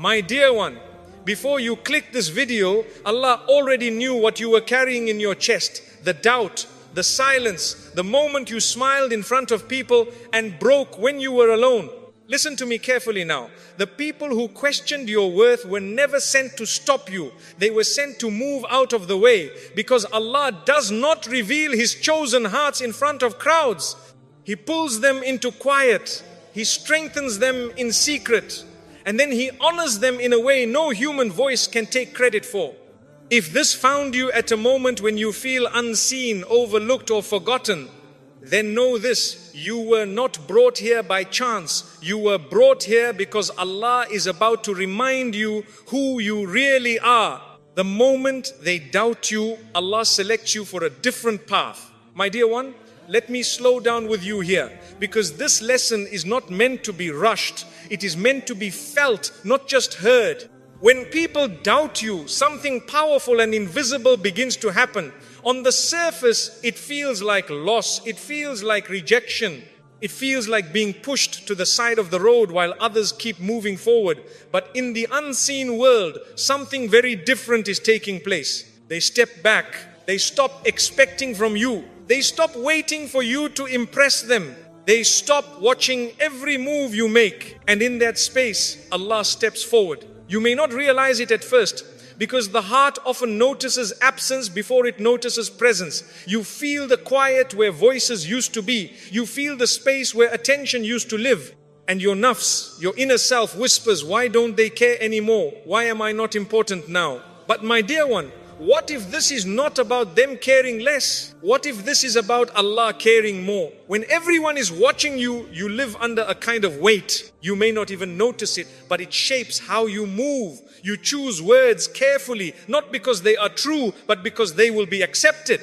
My dear one, before you click this video, Allah already knew what you were carrying in your chest. The doubt, the silence, the moment you smiled in front of people and broke when you were alone. Listen to me carefully now. The people who questioned your worth were never sent to stop you. They were sent to move out of the way, because Allah does not reveal His chosen hearts in front of crowds. He pulls them into quiet. He strengthens them in secret. And then He honors them in a way no human voice can take credit for. If this found you at a moment when you feel unseen, overlooked or forgotten, then know this: you were not brought here by chance. You were brought here because Allah is about to remind you who you really are. The moment they doubt you, Allah selects you for a different path. My dear one, let me slow down with you here, because this lesson is not meant to be rushed. It is meant to be felt, not just heard. When people doubt you, something powerful and invisible begins to happen. On the surface, it feels like loss. It feels like rejection. It feels like being pushed to the side of the road while others keep moving forward. But in the unseen world, something very different is taking place. They step back. They stop expecting from you. They stop waiting for you to impress them. They stop watching every move you make. And in that space, Allah steps forward. You may not realize it at first, because the heart often notices absence before it notices presence. You feel the quiet where voices used to be. You feel the space where attention used to live. And your nafs, your inner self whispers, why don't they care anymore? Why am I not important now? But my dear one, what if this is not about them caring less? What if this is about Allah caring more? When everyone is watching you, you live under a kind of weight. You may not even notice it, but it shapes how you move. You choose words carefully, not because they are true, but because they will be accepted.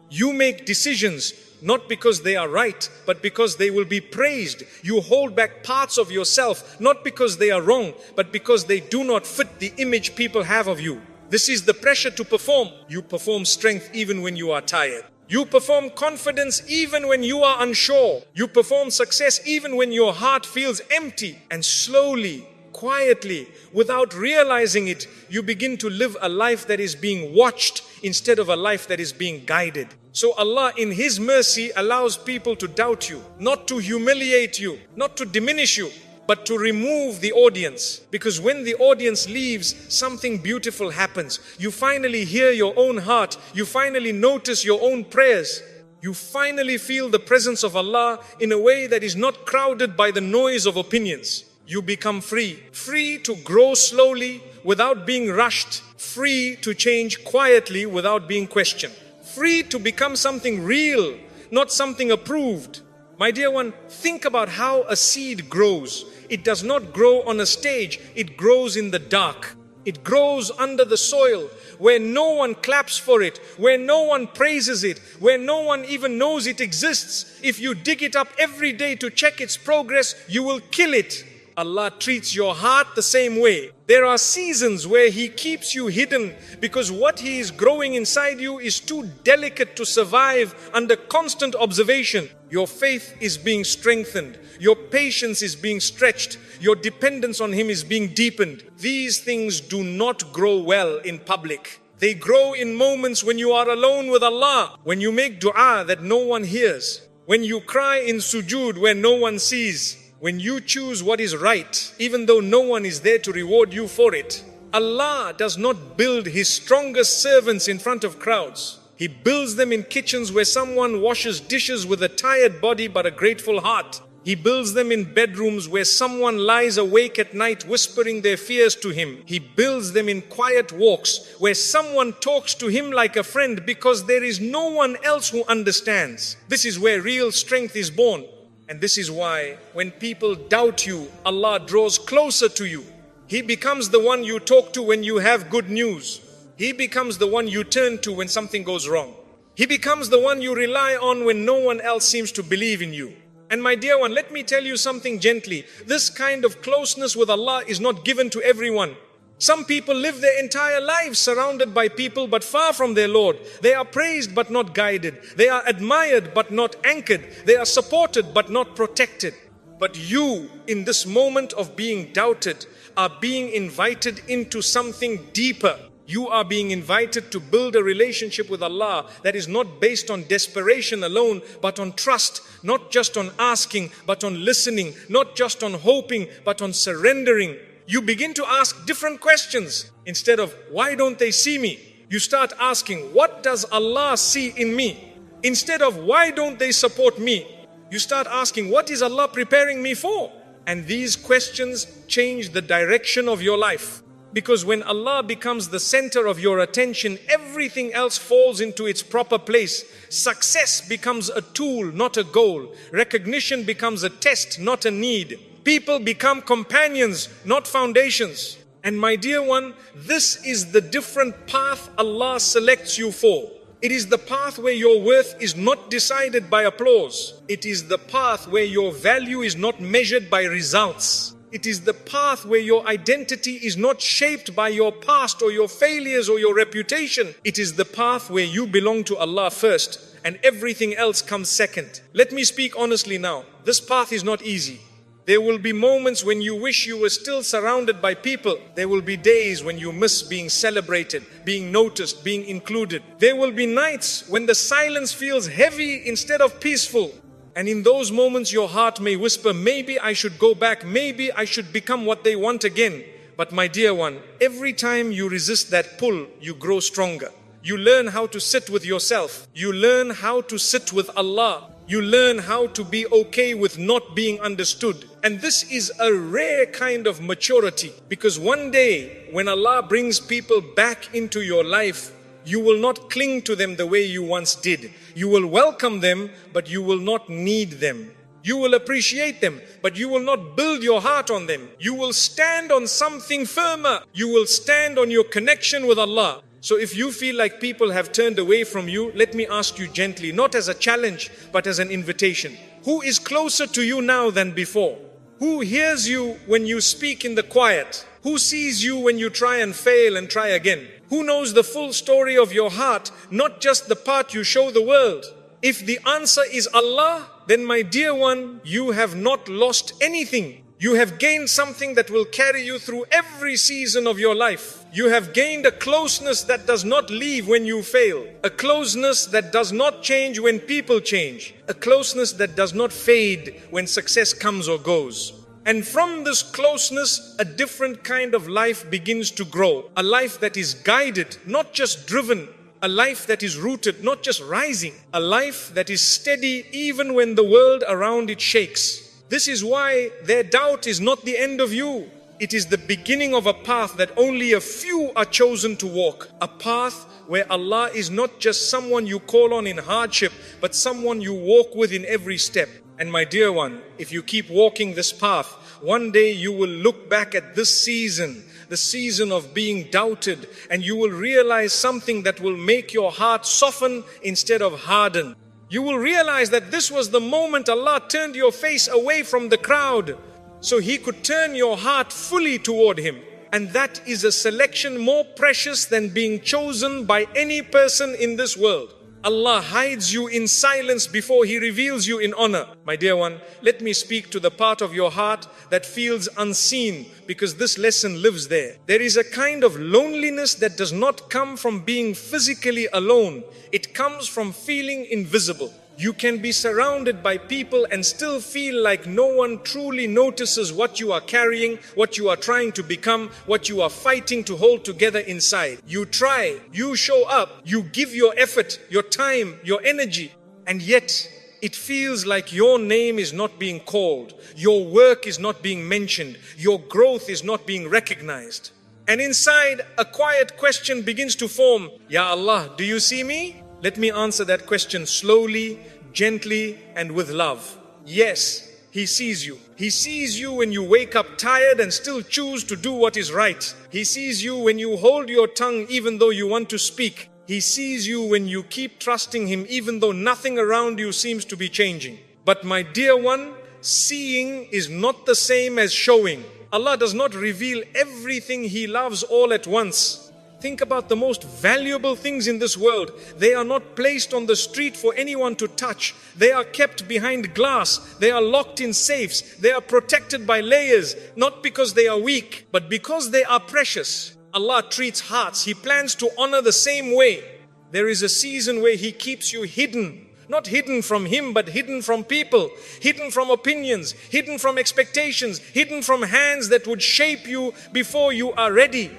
You make decisions not because they are right, but because they will be praised. You hold back parts of yourself, not because they are wrong, but because they do not fit the image people have of you. This is the pressure to perform. You perform strength even when you are tired. You perform confidence even when you are unsure. You perform success even when your heart feels empty. And slowly, quietly, without realizing it, you begin to live a life that is being watched instead of a life that is being guided. So Allah in His mercy allows people to doubt you, not to humiliate you, not to diminish you, but to remove the audience. Because when the audience leaves, something beautiful happens. You finally hear your own heart. You finally notice your own prayers. You finally feel the presence of Allah in a way that is not crowded by the noise of opinions. You become free. Free to grow slowly without being rushed. Free to change quietly without being questioned. Free to become something real, not something approved. My dear one, think about how a seed grows. It does not grow on a stage. It grows in the dark. It grows under the soil, where no one claps for it, where no one praises it, where no one even knows it exists. If you dig it up every day to check its progress, you will kill it. Allah treats your heart the same way. There are seasons where He keeps you hidden because what He is growing inside you is too delicate to survive under constant observation. Your faith is being strengthened. Your patience is being stretched. Your dependence on Him is being deepened. These things do not grow well in public. They grow in moments when you are alone with Allah, when you make dua that no one hears, when you cry in sujood where no one sees, when you choose what is right, even though no one is there to reward you for it. Allah does not build His strongest servants in front of crowds. He builds them in kitchens where someone washes dishes with a tired body but a grateful heart. He builds them in bedrooms where someone lies awake at night whispering their fears to Him. He builds them in quiet walks where someone talks to Him like a friend because there is no one else who understands. This is where real strength is born. And this is why when people doubt you, Allah draws closer to you. He becomes the one you talk to when you have good news. He becomes the one you turn to when something goes wrong. He becomes the one you rely on when no one else seems to believe in you. And my dear one, let me tell you something gently. This kind of closeness with Allah is not given to everyone. Some people live their entire lives surrounded by people but far from their Lord. They are praised but not guided. They are admired but not anchored. They are supported but not protected. But you, in this moment of being doubted, are being invited into something deeper. You are being invited to build a relationship with Allah that is not based on desperation alone, but on trust, not just on asking, but on listening, not just on hoping, but on surrendering. You begin to ask different questions. Instead of, why don't they see me? You start asking, what does Allah see in me? Instead of, why don't they support me? You start asking, what is Allah preparing me for? And these questions change the direction of your life. Because when Allah becomes the center of your attention, everything else falls into its proper place. Success becomes a tool, not a goal. Recognition becomes a test, not a need. People become companions, not foundations. And my dear one, this is the different path Allah selects you for. It is the path where your worth is not decided by applause. It is the path where your value is not measured by results. It is the path where your identity is not shaped by your past or your failures or your reputation. It is the path where you belong to Allah first and everything else comes second. Let me speak honestly now. This path is not easy. There will be moments when you wish you were still surrounded by people. There will be days when you miss being celebrated, being noticed, being included. There will be nights when the silence feels heavy instead of peaceful. And in those moments your heart may whisper, maybe I should go back, maybe I should become what they want again. But my dear one, every time you resist that pull, you grow stronger. You learn how to sit with yourself. You learn how to sit with Allah. You learn how to be okay with not being understood. And this is a rare kind of maturity, because one day when Allah brings people back into your life, you will not cling to them the way you once did. You will welcome them, but you will not need them. You will appreciate them, but you will not build your heart on them. You will stand on something firmer. You will stand on your connection with Allah. So if you feel like people have turned away from you, let me ask you gently, not as a challenge, but as an invitation. Who is closer to you now than before? Who hears you when you speak in the quiet? Who sees you when you try and fail and try again? Who knows the full story of your heart, not just the part you show the world? If the answer is Allah, then my dear one, you have not lost anything. You have gained something that will carry you through every season of your life. You have gained a closeness that does not leave when you fail. A closeness that does not change when people change. A closeness that does not fade when success comes or goes. And from this closeness, a different kind of life begins to grow. A life that is guided, not just driven. A life that is rooted, not just rising. A life that is steady even when the world around it shakes. This is why their doubt is not the end of you. It is the beginning of a path that only a few are chosen to walk. A path where Allah is not just someone you call on in hardship, but someone you walk with in every step. And my dear one, if you keep walking this path, one day you will look back at this season, the season of being doubted, and you will realize something that will make your heart soften instead of harden. You will realize that this was the moment Allah turned your face away from the crowd, so He could turn your heart fully toward Him. And that is a selection more precious than being chosen by any person in this world. Allah hides you in silence before He reveals you in honor. My dear one, let me speak to the part of your heart that feels unseen, because this lesson lives there. There is a kind of loneliness that does not come from being physically alone. It comes from feeling invisible. You can be surrounded by people and still feel like no one truly notices what you are carrying, what you are trying to become, what you are fighting to hold together inside. You try, you show up, you give your effort, your time, your energy, and yet it feels like your name is not being called, your work is not being mentioned, your growth is not being recognized. And inside, a quiet question begins to form. Ya Allah, do you see me? Let me answer that question slowly, gently, and with love. Yes, He sees you. He sees you when you wake up tired and still choose to do what is right. He sees you when you hold your tongue even though you want to speak. He sees you when you keep trusting Him even though nothing around you seems to be changing. But my dear one, seeing is not the same as showing. Allah does not reveal everything He loves all at once. Think about the most valuable things in this world. They are not placed on the street for anyone to touch. They are kept behind glass. They are locked in safes. They are protected by layers, not because they are weak, but because they are precious. Allah treats hearts. He plans to honor the same way. There is a season where He keeps you hidden. Not hidden from Him, but hidden from people, hidden from opinions, hidden from expectations, hidden from hands that would shape you before you are ready.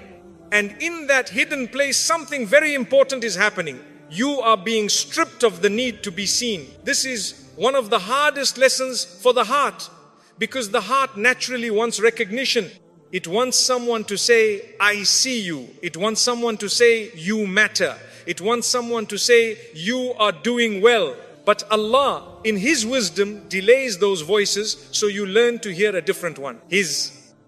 And in that hidden place, something very important is happening. You are being stripped of the need to be seen. This is one of the hardest lessons for the heart, because the heart naturally wants recognition. It wants someone to say, I see you. It wants someone to say, you matter. It wants someone to say, you are doing well. But Allah, in His wisdom, delays those voices so you learn to hear a different one.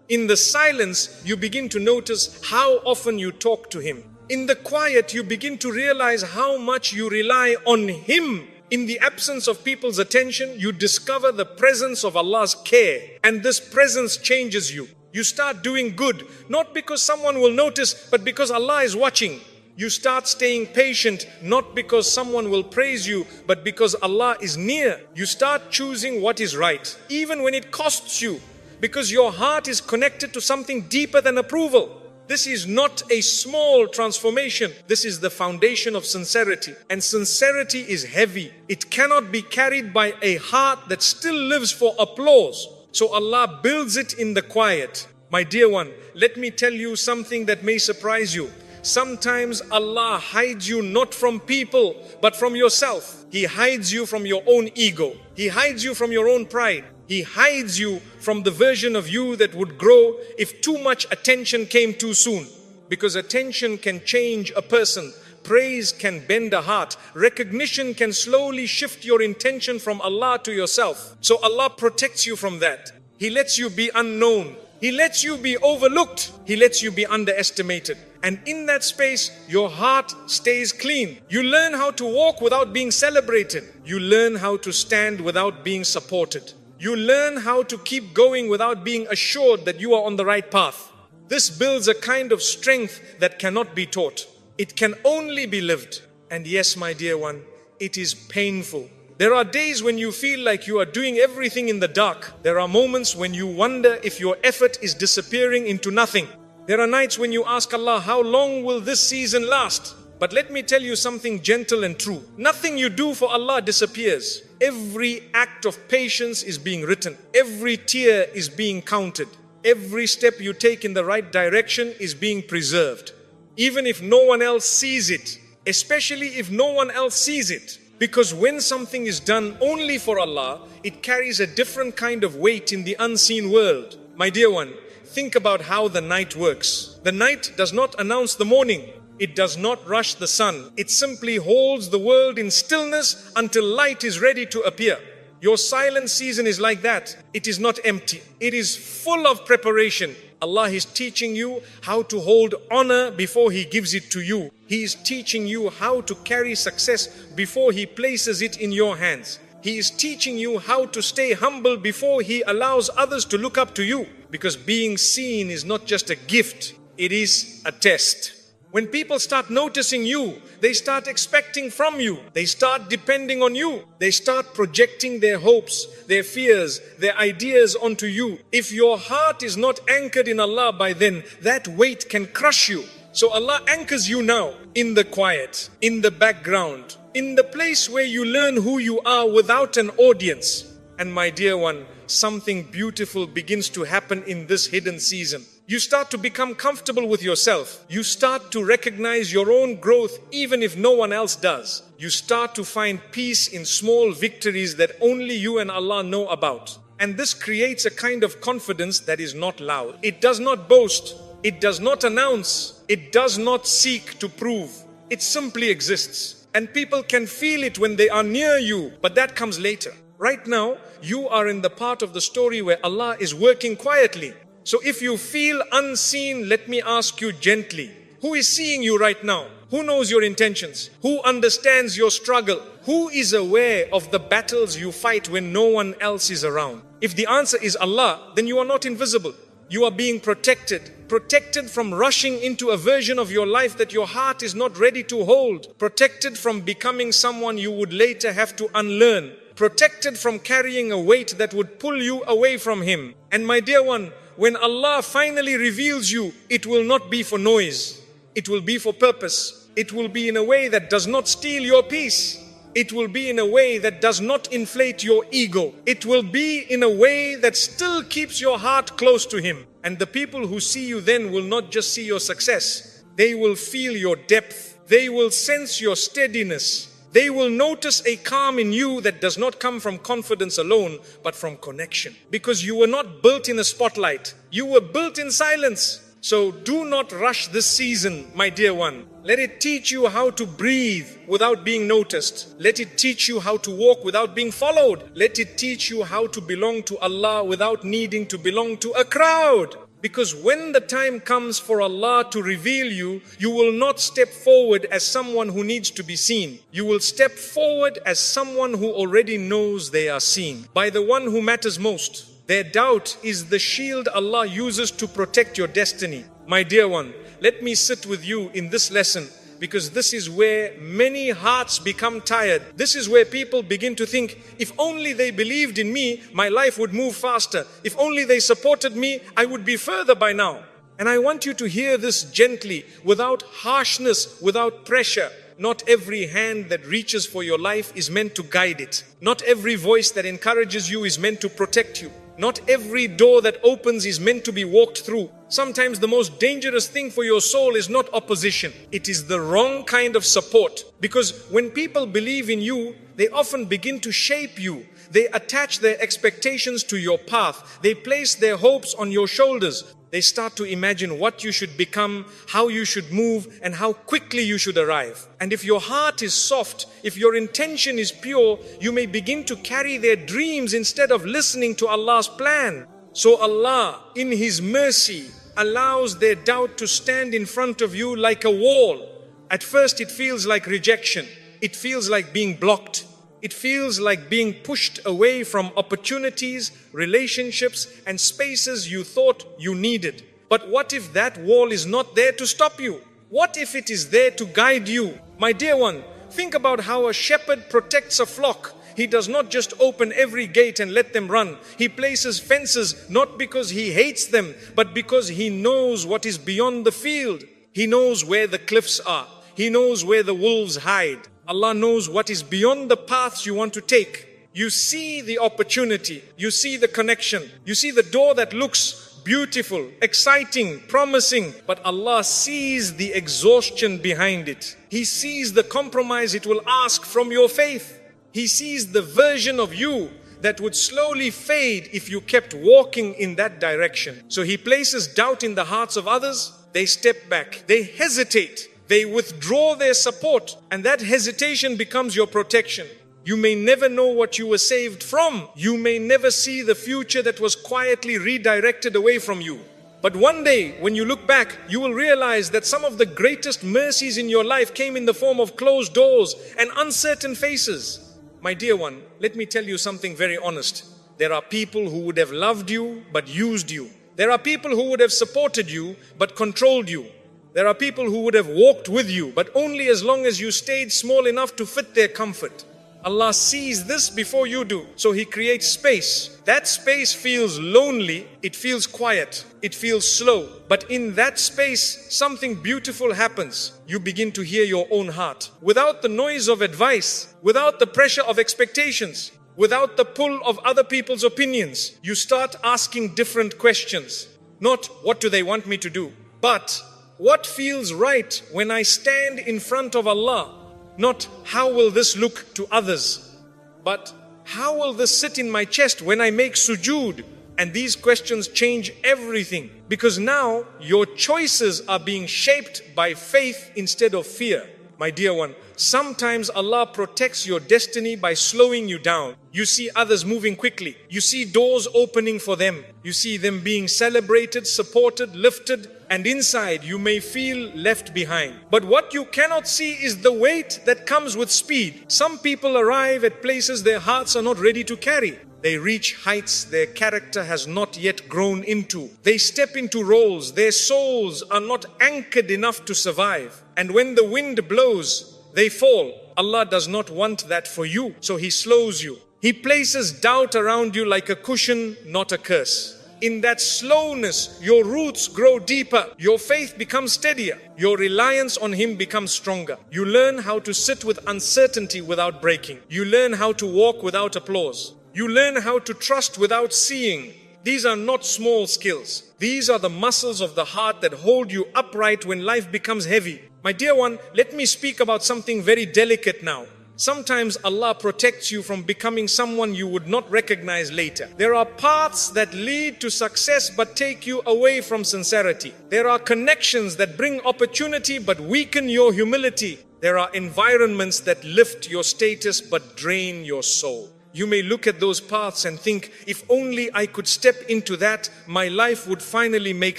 In the silence, you begin to notice how often you talk to Him. In the quiet, you begin to realize how much you rely on Him. In the absence of people's attention, you discover the presence of Allah's care. And this presence changes you. You start doing good, not because someone will notice, but because Allah is watching. You start staying patient, not because someone will praise you, but because Allah is near. You start choosing what is right, even when it costs you, because your heart is connected to something deeper than approval. This is not a small transformation. This is the foundation of sincerity. And sincerity is heavy. It cannot be carried by a heart that still lives for applause. So Allah builds it in the quiet. My dear one, let me tell you something that may surprise you. Sometimes Allah hides you not from people, but from yourself. He hides you from your own ego. He hides you from your own pride. He hides you from the version of you that would grow if too much attention came too soon. Because attention can change a person. Praise can bend a heart. Recognition can slowly shift your intention from Allah to yourself. So Allah protects you from that. He lets you be unknown. He lets you be overlooked. He lets you be underestimated. And in that space, your heart stays clean. You learn how to walk without being celebrated. You learn how to stand without being supported. You learn how to keep going without being assured that you are on the right path. This builds a kind of strength that cannot be taught. It can only be lived. And yes, my dear one, it is painful. There are days when you feel like you are doing everything in the dark. There are moments when you wonder if your effort is disappearing into nothing. There are nights when you ask Allah, how long will this season last? But let me tell you something gentle and true. Nothing you do for Allah disappears. Every act of patience is being written. Every tear is being counted. Every step you take in the right direction is being preserved. Even if no one else sees it. Especially if no one else sees it. Because when something is done only for Allah, it carries a different kind of weight in the unseen world. My dear one, think about how the night works. The night does not announce the morning. It does not rush the sun. It simply holds the world in stillness until light is ready to appear. Your silent season is like that. It is not empty. It is full of preparation. Allah is teaching you how to hold honor before He gives it to you. He is teaching you how to carry success before He places it in your hands. He is teaching you how to stay humble before He allows others to look up to you. Because being seen is not just a gift, it is a test. When people start noticing you, they start expecting from you. They start depending on you. They start projecting their hopes, their fears, their ideas onto you. If your heart is not anchored in Allah by then, that weight can crush you. So Allah anchors you now in the quiet, in the background, in the place where you learn who you are without an audience. And my dear one, something beautiful begins to happen in this hidden season. You start to become comfortable with yourself. You start to recognize your own growth even if no one else does. You start to find peace in small victories that only you and Allah know about. And this creates a kind of confidence that is not loud. It does not boast. It does not announce. It does not seek to prove. It simply exists. And people can feel it when they are near you, but that comes later. Right now, you are in the part of the story where Allah is working quietly. So if you feel unseen, let me ask you gently, who is seeing you right now? Who knows your intentions? Who understands your struggle? Who is aware of the battles you fight when no one else is around? If the answer is Allah, then you are not invisible. You are being protected, protected from rushing into a version of your life that your heart is not ready to hold, protected from becoming someone you would later have to unlearn, protected from carrying a weight that would pull you away from Him. And my dear one, when Allah finally reveals you, it will not be for noise. It will be for purpose. It will be in a way that does not steal your peace. It will be in a way that does not inflate your ego. It will be in a way that still keeps your heart close to Him. And the people who see you then will not just see your success. They will feel your depth. They will sense your steadiness. They will notice a calm in you that does not come from confidence alone, but from connection. Because you were not built in a spotlight. You were built in silence. So do not rush this season, my dear one. Let it teach you how to breathe without being noticed. Let it teach you how to walk without being followed. Let it teach you how to belong to Allah without needing to belong to a crowd. Because when the time comes for Allah to reveal you, you will not step forward as someone who needs to be seen. You will step forward as someone who already knows they are seen by the one who matters most. Their doubt is the shield Allah uses to protect your destiny. My dear one, let me sit with you in this lesson, because this is where many hearts become tired. This is where people begin to think, if only they believed in me, my life would move faster. If only they supported me, I would be further by now. And I want you to hear this gently, without harshness, without pressure. Not every hand that reaches for your life is meant to guide it. Not every voice that encourages you is meant to protect you. Not every door that opens is meant to be walked through. Sometimes the most dangerous thing for your soul is not opposition. It is the wrong kind of support. Because when people believe in you, they often begin to shape you. They attach their expectations to your path. They place their hopes on your shoulders. They start to imagine what you should become, how you should move, and how quickly you should arrive. And if your heart is soft, if your intention is pure, you may begin to carry their dreams instead of listening to Allah's plan. So Allah, in His mercy, allows their doubt to stand in front of you like a wall. At first it feels like rejection. It feels like being blocked. It feels like being pushed away from opportunities, relationships, and spaces you thought you needed. But what if that wall is not there to stop you? What if it is there to guide you? My dear one, think about how a shepherd protects a flock. He does not just open every gate and let them run. He places fences not because he hates them, but because he knows what is beyond the field. He knows where the cliffs are. He knows where the wolves hide. Allah knows what is beyond the paths you want to take. You see the opportunity. You see the connection. You see the door that looks beautiful, exciting, promising. But Allah sees the exhaustion behind it. He sees the compromise it will ask from your faith. He sees the version of you that would slowly fade if you kept walking in that direction. So He places doubt in the hearts of others. They step back. They hesitate. They withdraw their support, and that hesitation becomes your protection. You may never know what you were saved from. You may never see the future that was quietly redirected away from you. But one day, when you look back, you will realize that some of the greatest mercies in your life came in the form of closed doors and uncertain faces. My dear one, let me tell you something very honest. There are people who would have loved you but used you. There are people who would have supported you but controlled you. There are people who would have walked with you, but only as long as you stayed small enough to fit their comfort. Allah sees this before you do, so He creates space. That space feels lonely, it feels quiet, it feels slow. But in that space, something beautiful happens. You begin to hear your own heart. Without the noise of advice, without the pressure of expectations, without the pull of other people's opinions, you start asking different questions. Not, what do they want me to do? But, what feels right when I stand in front of Allah? Not how will this look to others, but how will this sit in my chest when I make sujood? And these questions change everything, because now your choices are being shaped by faith instead of fear. My dear one, sometimes Allah protects your destiny by slowing you down. You see others moving quickly. You see doors opening for them. You see them being celebrated, supported, lifted, and inside you may feel left behind. But what you cannot see is the weight that comes with speed. Some people arrive at places their hearts are not ready to carry. They reach heights their character has not yet grown into. They step into roles their souls are not anchored enough to survive. And when the wind blows, they fall. Allah does not want that for you, so He slows you. He places doubt around you like a cushion, not a curse. In that slowness, your roots grow deeper, your faith becomes steadier, your reliance on Him becomes stronger. You learn how to sit with uncertainty without breaking. You learn how to walk without applause. You learn how to trust without seeing. These are not small skills. These are the muscles of the heart that hold you upright when life becomes heavy. My dear one, let me speak about something very delicate now. Sometimes Allah protects you from becoming someone you would not recognize later. There are paths that lead to success but take you away from sincerity. There are connections that bring opportunity but weaken your humility. There are environments that lift your status but drain your soul. You may look at those paths and think, if only I could step into that, my life would finally make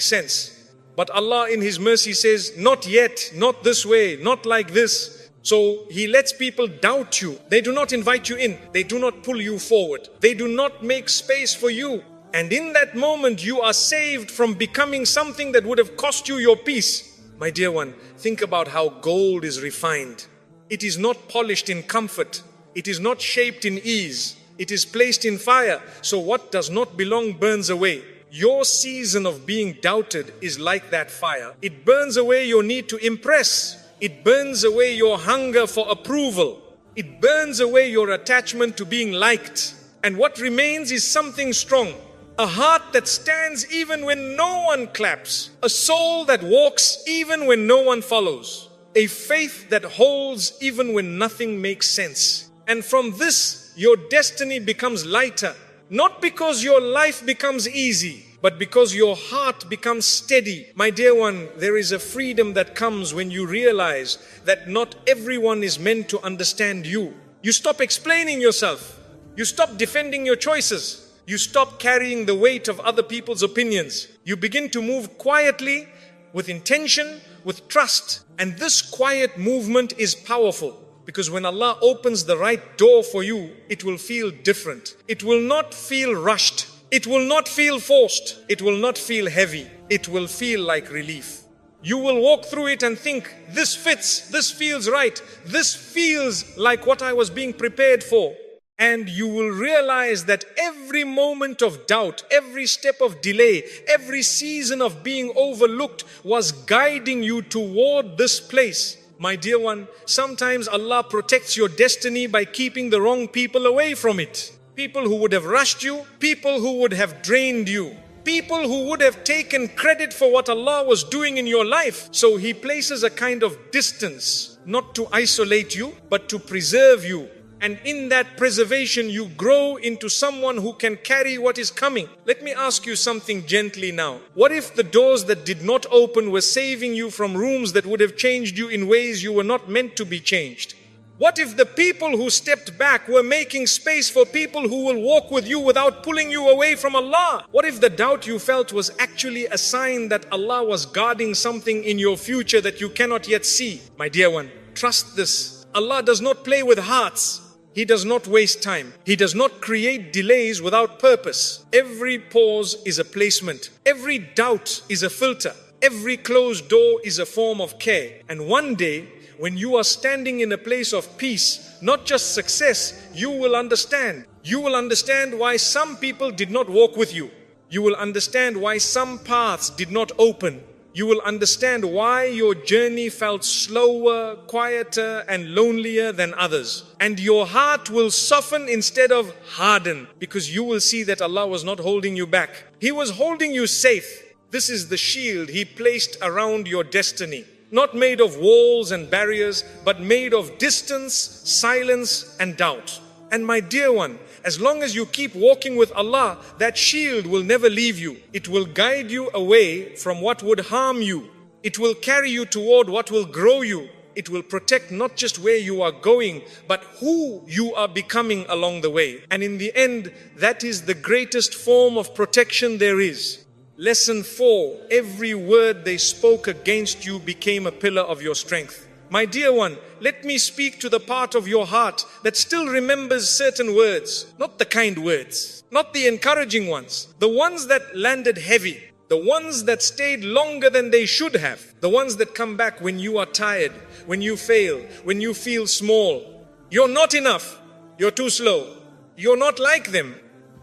sense. But Allah in His mercy says, not yet, not this way, not like this. So He lets people doubt you. They do not invite you in. They do not pull you forward. They do not make space for you. And in that moment, you are saved from becoming something that would have cost you your peace. My dear one, think about how gold is refined. It is not polished in comfort. It is not shaped in ease. It is placed in fire. So what does not belong burns away. Your season of being doubted is like that fire. It burns away your need to impress. It burns away your hunger for approval. It burns away your attachment to being liked. And what remains is something strong. A heart that stands even when no one claps. A soul that walks even when no one follows. A faith that holds even when nothing makes sense. And from this, your destiny becomes lighter. Not because your life becomes easy, but because your heart becomes steady. My dear one, there is a freedom that comes when you realize that not everyone is meant to understand you. You stop explaining yourself. You stop defending your choices. You stop carrying the weight of other people's opinions. You begin to move quietly, with intention, with trust. And this quiet movement is powerful. Because when Allah opens the right door for you, it will feel different. It will not feel rushed. It will not feel forced. It will not feel heavy. It will feel like relief. You will walk through it and think, this fits, this feels right, this feels like what I was being prepared for. And you will realize that every moment of doubt, every step of delay, every season of being overlooked was guiding you toward this place. My dear one, sometimes Allah protects your destiny by keeping the wrong people away from it. People who would have rushed you, people who would have drained you, people who would have taken credit for what Allah was doing in your life. So He places a kind of distance, not to isolate you, but to preserve you. And in that preservation, you grow into someone who can carry what is coming. Let me ask you something gently now. What if the doors that did not open were saving you from rooms that would have changed you in ways you were not meant to be changed? What if the people who stepped back were making space for people who will walk with you without pulling you away from Allah? What if the doubt you felt was actually a sign that Allah was guarding something in your future that you cannot yet see? My dear one, trust this. Allah does not play with hearts. He does not waste time. He does not create delays without purpose. Every pause is a placement. Every doubt is a filter. Every closed door is a form of care. And one day, when you are standing in a place of peace, not just success, you will understand. You will understand why some people did not walk with you. You will understand why some paths did not open. You will understand why your journey felt slower, quieter, and lonelier than others. And your heart will soften instead of harden, because you will see that Allah was not holding you back. He was holding you safe. This is the shield He placed around your destiny. Not made of walls and barriers, but made of distance, silence, and doubt. And my dear one, as long as you keep walking with Allah, that shield will never leave you. It will guide you away from what would harm you. It will carry you toward what will grow you. It will protect not just where you are going, but who you are becoming along the way. And in the end, that is the greatest form of protection there is. Lesson 4, every word they spoke against you became a pillar of your strength. My dear one, let me speak to the part of your heart that still remembers certain words, not the kind words, not the encouraging ones, the ones that landed heavy, the ones that stayed longer than they should have, the ones that come back when you are tired, when you fail, when you feel small. You're not enough, you're too slow, you're not like them,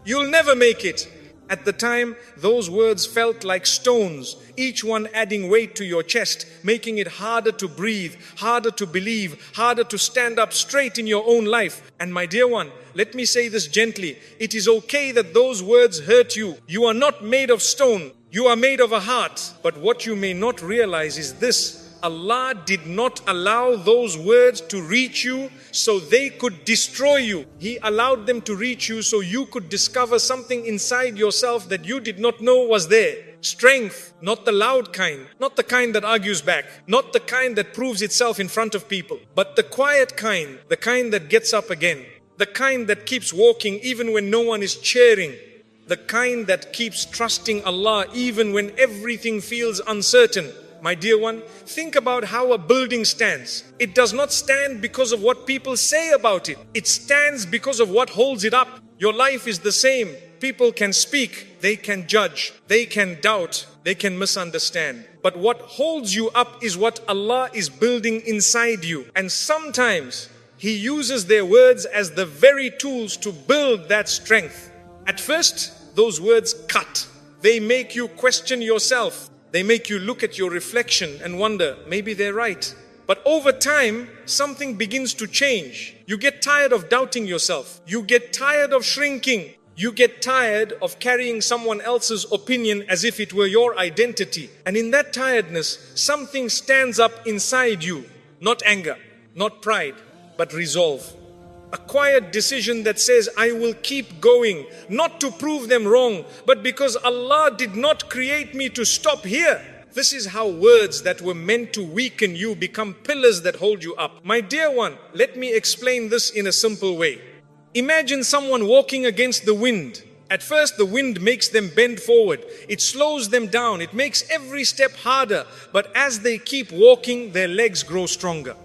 you'll never make it. At the time, those words felt like stones, each one adding weight to your chest, making it harder to breathe, harder to believe, harder to stand up straight in your own life. And my dear one, let me say this gently. It is okay that those words hurt you. You are not made of stone. You are made of a heart. But what you may not realize is this. Allah did not allow those words to reach you so they could destroy you. He allowed them to reach you so you could discover something inside yourself that you did not know was there. Strength, not the loud kind, not the kind that argues back, not the kind that proves itself in front of people, but the quiet kind, the kind that gets up again, the kind that keeps walking even when no one is cheering, the kind that keeps trusting Allah even when everything feels uncertain. My dear one, think about how a building stands. It does not stand because of what people say about it. It stands because of what holds it up. Your life is the same. People can speak, they can judge, they can doubt, they can misunderstand. But what holds you up is what Allah is building inside you. And sometimes He uses their words as the very tools to build that strength. At first, those words cut. They make you question yourself. They make you look at your reflection and wonder, maybe they're right. But over time, something begins to change. You get tired of doubting yourself. You get tired of shrinking. You get tired of carrying someone else's opinion as if it were your identity. And in that tiredness, something stands up inside you. Not anger, not pride, but resolve. A quiet decision that says, I will keep going, not to prove them wrong, but because Allah did not create me to stop here. This is how words that were meant to weaken you become pillars that hold you up. My dear one, let me explain this in a simple way. Imagine someone walking against the wind. At first, the wind makes them bend forward. It slows them down. It makes every step harder. But as they keep walking, their legs grow stronger.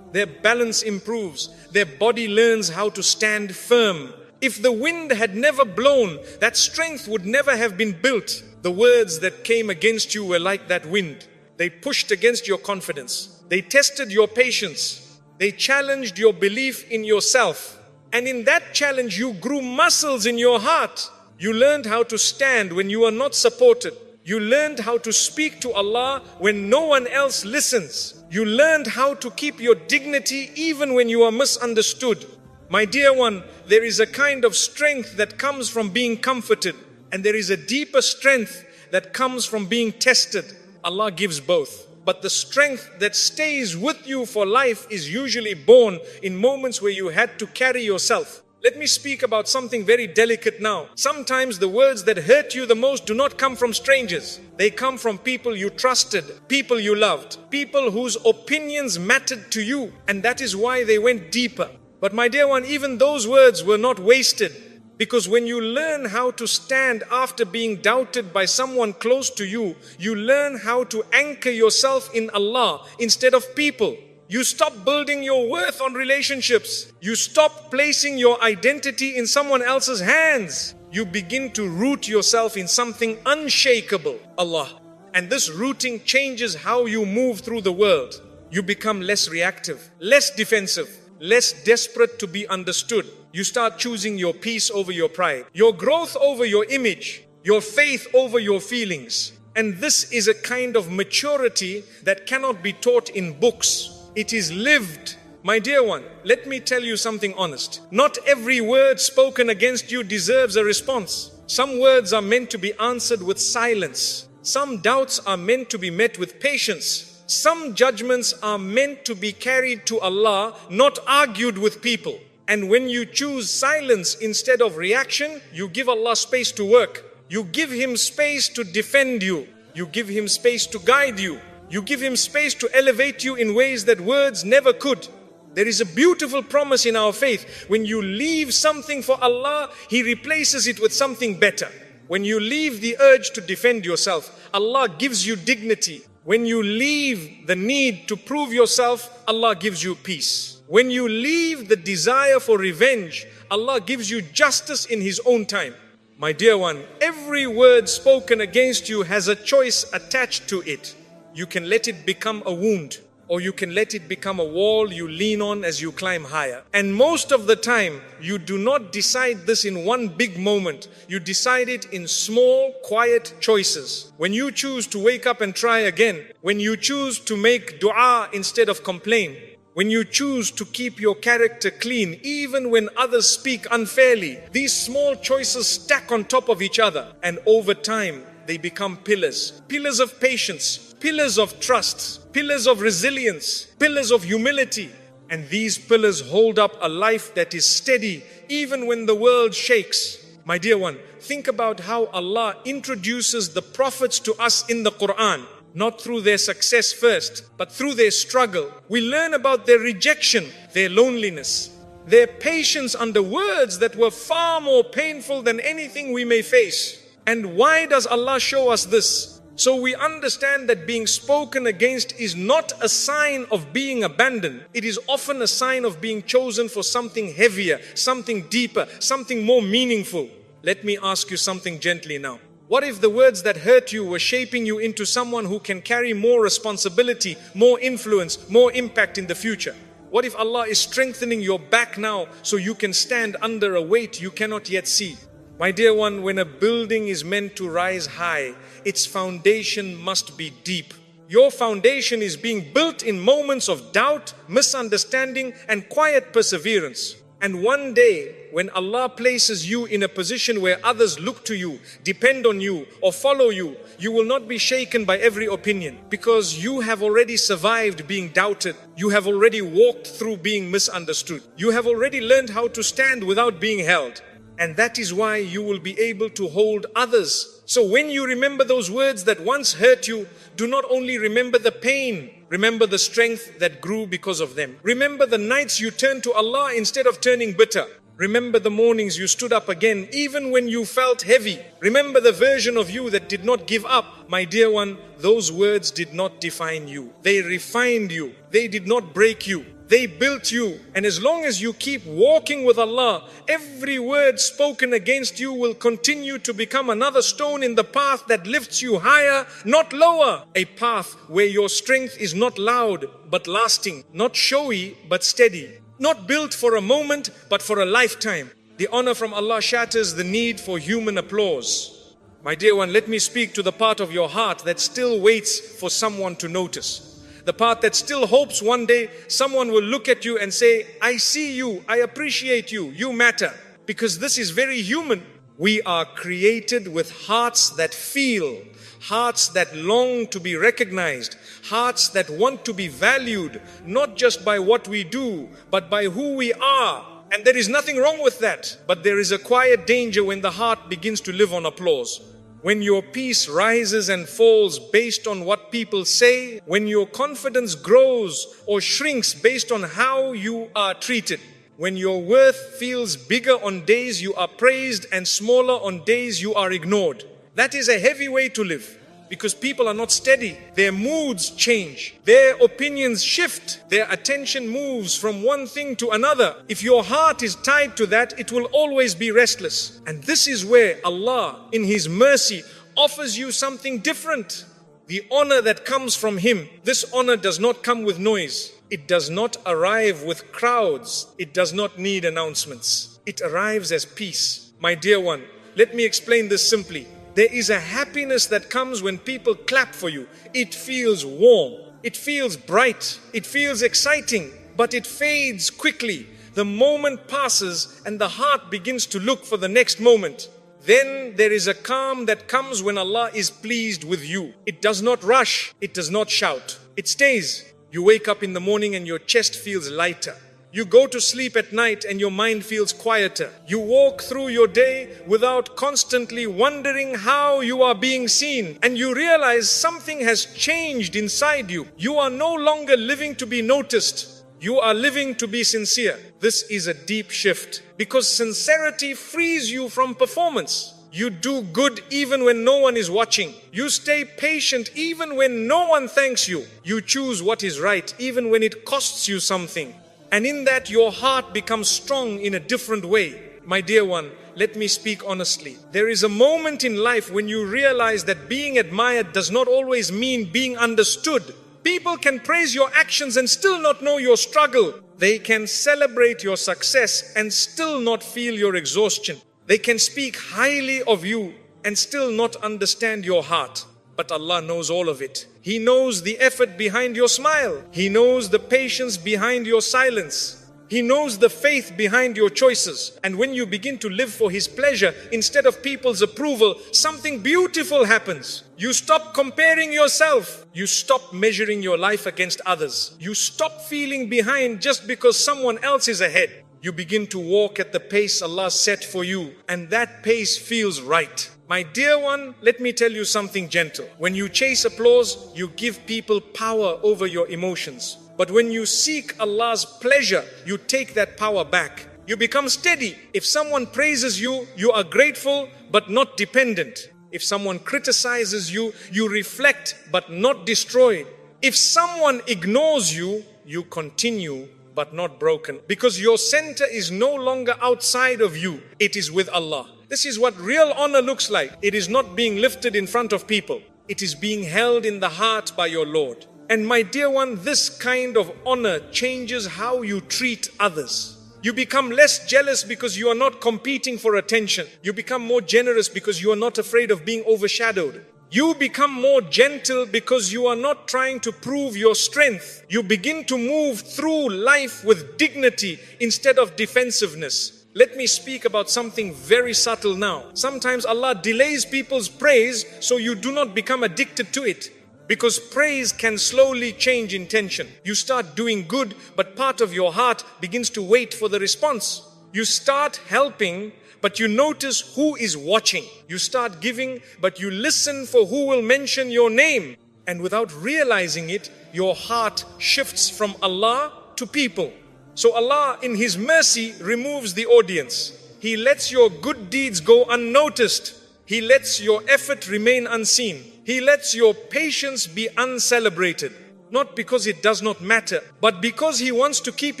Their balance improves. Their body learns how to stand firm. If the wind had never blown, that strength would never have been built. The words that came against you were like that wind. They pushed against your confidence. They tested your patience. They challenged your belief in yourself. And in that challenge, you grew muscles in your heart. You learned how to stand when you are not supported. You learned how to speak to Allah when no one else listens. You learned how to keep your dignity even when you are misunderstood. My dear one, there is a kind of strength that comes from being comforted, and there is a deeper strength that comes from being tested. Allah gives both. But the strength that stays with you for life is usually born in moments where you had to carry yourself. Let me speak about something very delicate now. Sometimes the words that hurt you the most do not come from strangers. They come from people you trusted, people you loved, people whose opinions mattered to you. And that is why they went deeper. But my dear one, even those words were not wasted. Because when you learn how to stand after being doubted by someone close to you, you learn how to anchor yourself in Allah instead of people. You stop building your worth on relationships. You stop placing your identity in someone else's hands. You begin to root yourself in something unshakable, Allah. And this rooting changes how you move through the world. You become less reactive, less defensive, less desperate to be understood. You start choosing your peace over your pride, your growth over your image, your faith over your feelings. And this is a kind of maturity that cannot be taught in books. It is lived. My dear one, let me tell you something honest. Not every word spoken against you deserves a response. Some words are meant to be answered with silence. Some doubts are meant to be met with patience. Some judgments are meant to be carried to Allah, not argued with people. And when you choose silence instead of reaction, you give Allah space to work. You give Him space to defend you. You give Him space to guide you. You give Him space to elevate you in ways that words never could. There is a beautiful promise in our faith. When you leave something for Allah, He replaces it with something better. When you leave the urge to defend yourself, Allah gives you dignity. When you leave the need to prove yourself, Allah gives you peace. When you leave the desire for revenge, Allah gives you justice in His own time. My dear one, every word spoken against you has a choice attached to it. You can let it become a wound, or you can let it become a wall you lean on as you climb higher. And most of the time, you do not decide this in one big moment. You decide it in small, quiet choices. When you choose to wake up and try again, when you choose to make dua instead of complain, when you choose to keep your character clean, even when others speak unfairly, these small choices stack on top of each other. And over time, they become pillars. Pillars of patience, pillars of trust, pillars of resilience, pillars of humility. And these pillars hold up a life that is steady, even when the world shakes. My dear one, think about how Allah introduces the prophets to us in the Quran. Not through their success first, but through their struggle. We learn about their rejection, their loneliness, their patience under words that were far more painful than anything we may face. And why does Allah show us this? So we understand that being spoken against is not a sign of being abandoned. It is often a sign of being chosen for something heavier, something deeper, something more meaningful. Let me ask you something gently now. What if the words that hurt you were shaping you into someone who can carry more responsibility, more influence, more impact in the future? What if Allah is strengthening your back now so you can stand under a weight you cannot yet see? My dear one, when a building is meant to rise high, its foundation must be deep. Your foundation is being built in moments of doubt, misunderstanding, and quiet perseverance. And one day, when Allah places you in a position where others look to you, depend on you, or follow you, you will not be shaken by every opinion, because you have already survived being doubted. You have already walked through being misunderstood. You have already learned how to stand without being held. And that is why you will be able to hold others. So when you remember those words that once hurt you, do not only remember the pain, remember the strength that grew because of them. Remember the nights you turned to Allah instead of turning bitter. Remember the mornings you stood up again even when you felt heavy. Remember the version of you that did not give up. My dear one, those words did not define you. They refined you. They did not break you. They built you. And as long as you keep walking with Allah, every word spoken against you will continue to become another stone in the path that lifts you higher, not lower. A path where your strength is not loud but lasting, not showy but steady, not built for a moment but for a lifetime. The honor from Allah shatters the need for human applause. My dear one, let me speak to the part of your heart that still waits for someone to notice. The part that still hopes one day someone will look at you and say, I see you, I appreciate you, you matter. Because this is very human. We are created with hearts that feel, hearts that long to be recognized, hearts that want to be valued, not just by what we do, but by who we are. And there is nothing wrong with that. But there is a quiet danger when the heart begins to live on applause. When your peace rises and falls based on what people say, when your confidence grows or shrinks based on how you are treated, when your worth feels bigger on days you are praised and smaller on days you are ignored. That is a heavy way to live, because people are not steady. Their moods change. Their opinions shift. Their attention moves from one thing to another. If your heart is tied to that, it will always be restless. And this is where Allah, in His mercy, offers you something different. The honor that comes from Him. This honor does not come with noise. It does not arrive with crowds. It does not need announcements. It arrives as peace. My dear one, let me explain this simply. There is a happiness that comes when people clap for you. It feels warm. It feels bright. It feels exciting. But it fades quickly. The moment passes and the heart begins to look for the next moment. Then there is a calm that comes when Allah is pleased with you. It does not rush. It does not shout. It stays. You wake up in the morning and your chest feels lighter. You go to sleep at night and your mind feels quieter. You walk through your day without constantly wondering how you are being seen. And you realize something has changed inside you. You are no longer living to be noticed. You are living to be sincere. This is a deep shift, because sincerity frees you from performance. You do good even when no one is watching. You stay patient even when no one thanks you. You choose what is right even when it costs you something. And in that your heart becomes strong in a different way. My dear one, let me speak honestly. There is a moment in life when you realize that being admired does not always mean being understood. People can praise your actions and still not know your struggle. They can celebrate your success and still not feel your exhaustion. They can speak highly of you and still not understand your heart. But Allah knows all of it. He knows the effort behind your smile. He knows the patience behind your silence. He knows the faith behind your choices. And when you begin to live for His pleasure instead of people's approval, something beautiful happens. You stop comparing yourself. You stop measuring your life against others. You stop feeling behind just because someone else is ahead. You begin to walk at the pace Allah set for you, and that pace feels right. My dear one, let me tell you something gentle. When you chase applause, you give people power over your emotions. But when you seek Allah's pleasure, you take that power back. You become steady. If someone praises you, you are grateful but not dependent. If someone criticizes you, you reflect but not destroyed. If someone ignores you, you continue but not broken. Because your center is no longer outside of you. It is with Allah. This is what real honor looks like. It is not being lifted in front of people. It is being held in the heart by your Lord. And my dear one, this kind of honor changes how you treat others. You become less jealous because you are not competing for attention. You become more generous because you are not afraid of being overshadowed. You become more gentle because you are not trying to prove your strength. You begin to move through life with dignity instead of defensiveness. Let me speak about something very subtle now. Sometimes Allah delays people's praise so you do not become addicted to it. Because praise can slowly change intention. You start doing good, but part of your heart begins to wait for the response. You start helping, but you notice who is watching. You start giving, but you listen for who will mention your name. And without realizing it, your heart shifts from Allah to people. So Allah in His mercy removes the audience. He lets your good deeds go unnoticed. He lets your effort remain unseen. He lets your patience be uncelebrated. Not because it does not matter, but because He wants to keep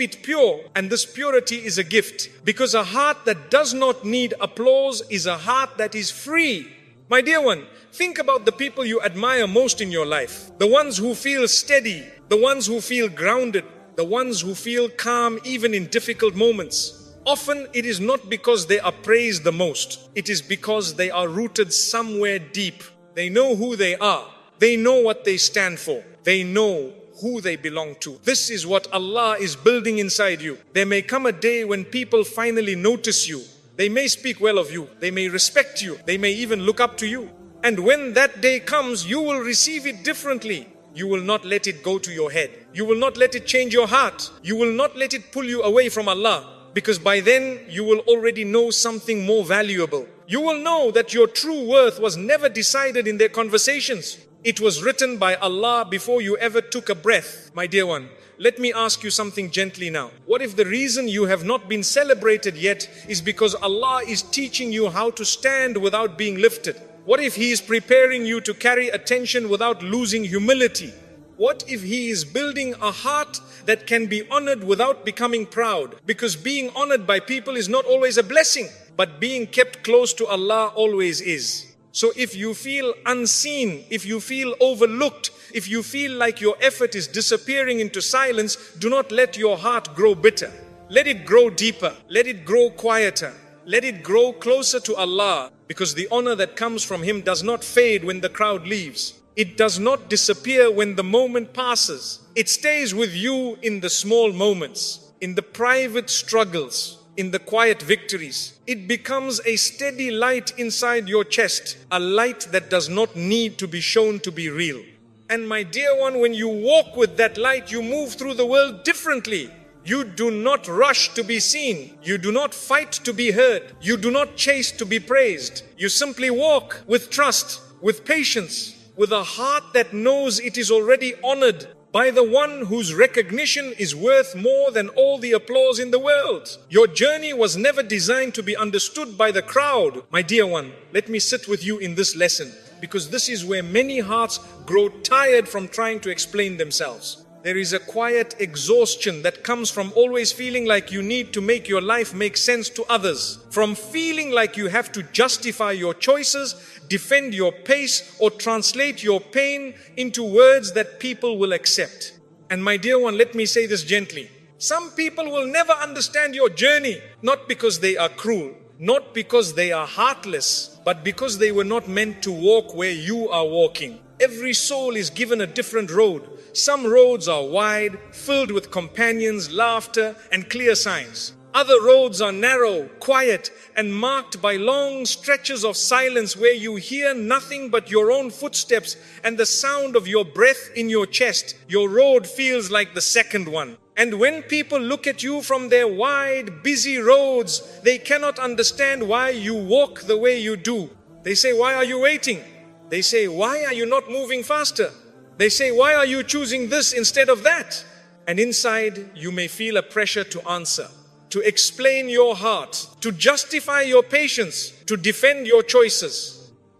it pure. And this purity is a gift. Because a heart that does not need applause is a heart that is free. My dear one, think about the people you admire most in your life. The ones who feel steady. The ones who feel grounded. The ones who feel calm even in difficult moments. Often it is not because they are praised the most. It is because they are rooted somewhere deep. They know who they are. They know what they stand for. They know who they belong to. This is what Allah is building inside you. There may come a day when people finally notice you. They may speak well of you. They may respect you. They may even look up to you. And when that day comes, you will receive it differently. You will not let it go to your head. You will not let it change your heart. You will not let it pull you away from Allah. Because by then, you will already know something more valuable. You will know that your true worth was never decided in their conversations. It was written by Allah before you ever took a breath. My dear one, let me ask you something gently now. What if the reason you have not been celebrated yet is because Allah is teaching you how to stand without being lifted? What if He is preparing you to carry attention without losing humility? What if He is building a heart that can be honored without becoming proud? Because being honored by people is not always a blessing, but being kept close to Allah always is. So if you feel unseen, if you feel overlooked, if you feel like your effort is disappearing into silence, do not let your heart grow bitter. Let it grow deeper. Let it grow quieter. Let it grow closer to Allah, because the honor that comes from Him does not fade when the crowd leaves. It does not disappear when the moment passes. It stays with you in the small moments, in the private struggles, in the quiet victories. It becomes a steady light inside your chest, a light that does not need to be shown to be real. And my dear one, when you walk with that light, you move through the world differently. You do not rush to be seen. You do not fight to be heard. You do not chase to be praised. You simply walk with trust, with patience, with a heart that knows it is already honored by the one whose recognition is worth more than all the applause in the world. Your journey was never designed to be understood by the crowd. My dear one, let me sit with you in this lesson, because this is where many hearts grow tired from trying to explain themselves. There is a quiet exhaustion that comes from always feeling like you need to make your life make sense to others, from feeling like you have to justify your choices, defend your pace, or translate your pain into words that people will accept. And my dear one, let me say this gently. Some people will never understand your journey, not because they are cruel, not because they are heartless, but because they were not meant to walk where you are walking. Every soul is given a different road. Some roads are wide, filled with companions, laughter, and clear signs. Other roads are narrow, quiet, and marked by long stretches of silence where you hear nothing but your own footsteps and the sound of your breath in your chest. Your road feels like the second one. And when people look at you from their wide, busy roads, they cannot understand why you walk the way you do. They say, "Why are you waiting?" They say, "Why are you not moving faster?" They say, "Why are you choosing this instead of that?" And inside, you may feel a pressure to answer, to explain your heart, to justify your patience, to defend your choices.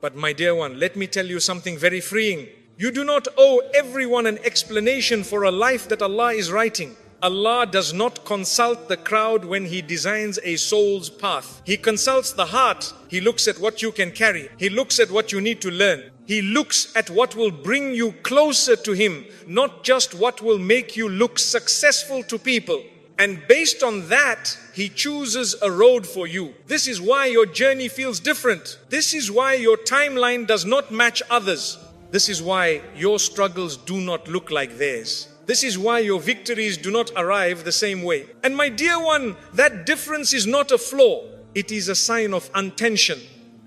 But my dear one, let me tell you something very freeing. You do not owe everyone an explanation for a life that Allah is writing. Allah does not consult the crowd when He designs a soul's path. He consults the heart. He looks at what you can carry. He looks at what you need to learn. He looks at what will bring you closer to Him, not just what will make you look successful to people. And based on that, He chooses a road for you. This is why your journey feels different. This is why your timeline does not match others. This is why your struggles do not look like theirs. This is why your victories do not arrive the same way. And my dear one, that difference is not a flaw. It is a sign of intention.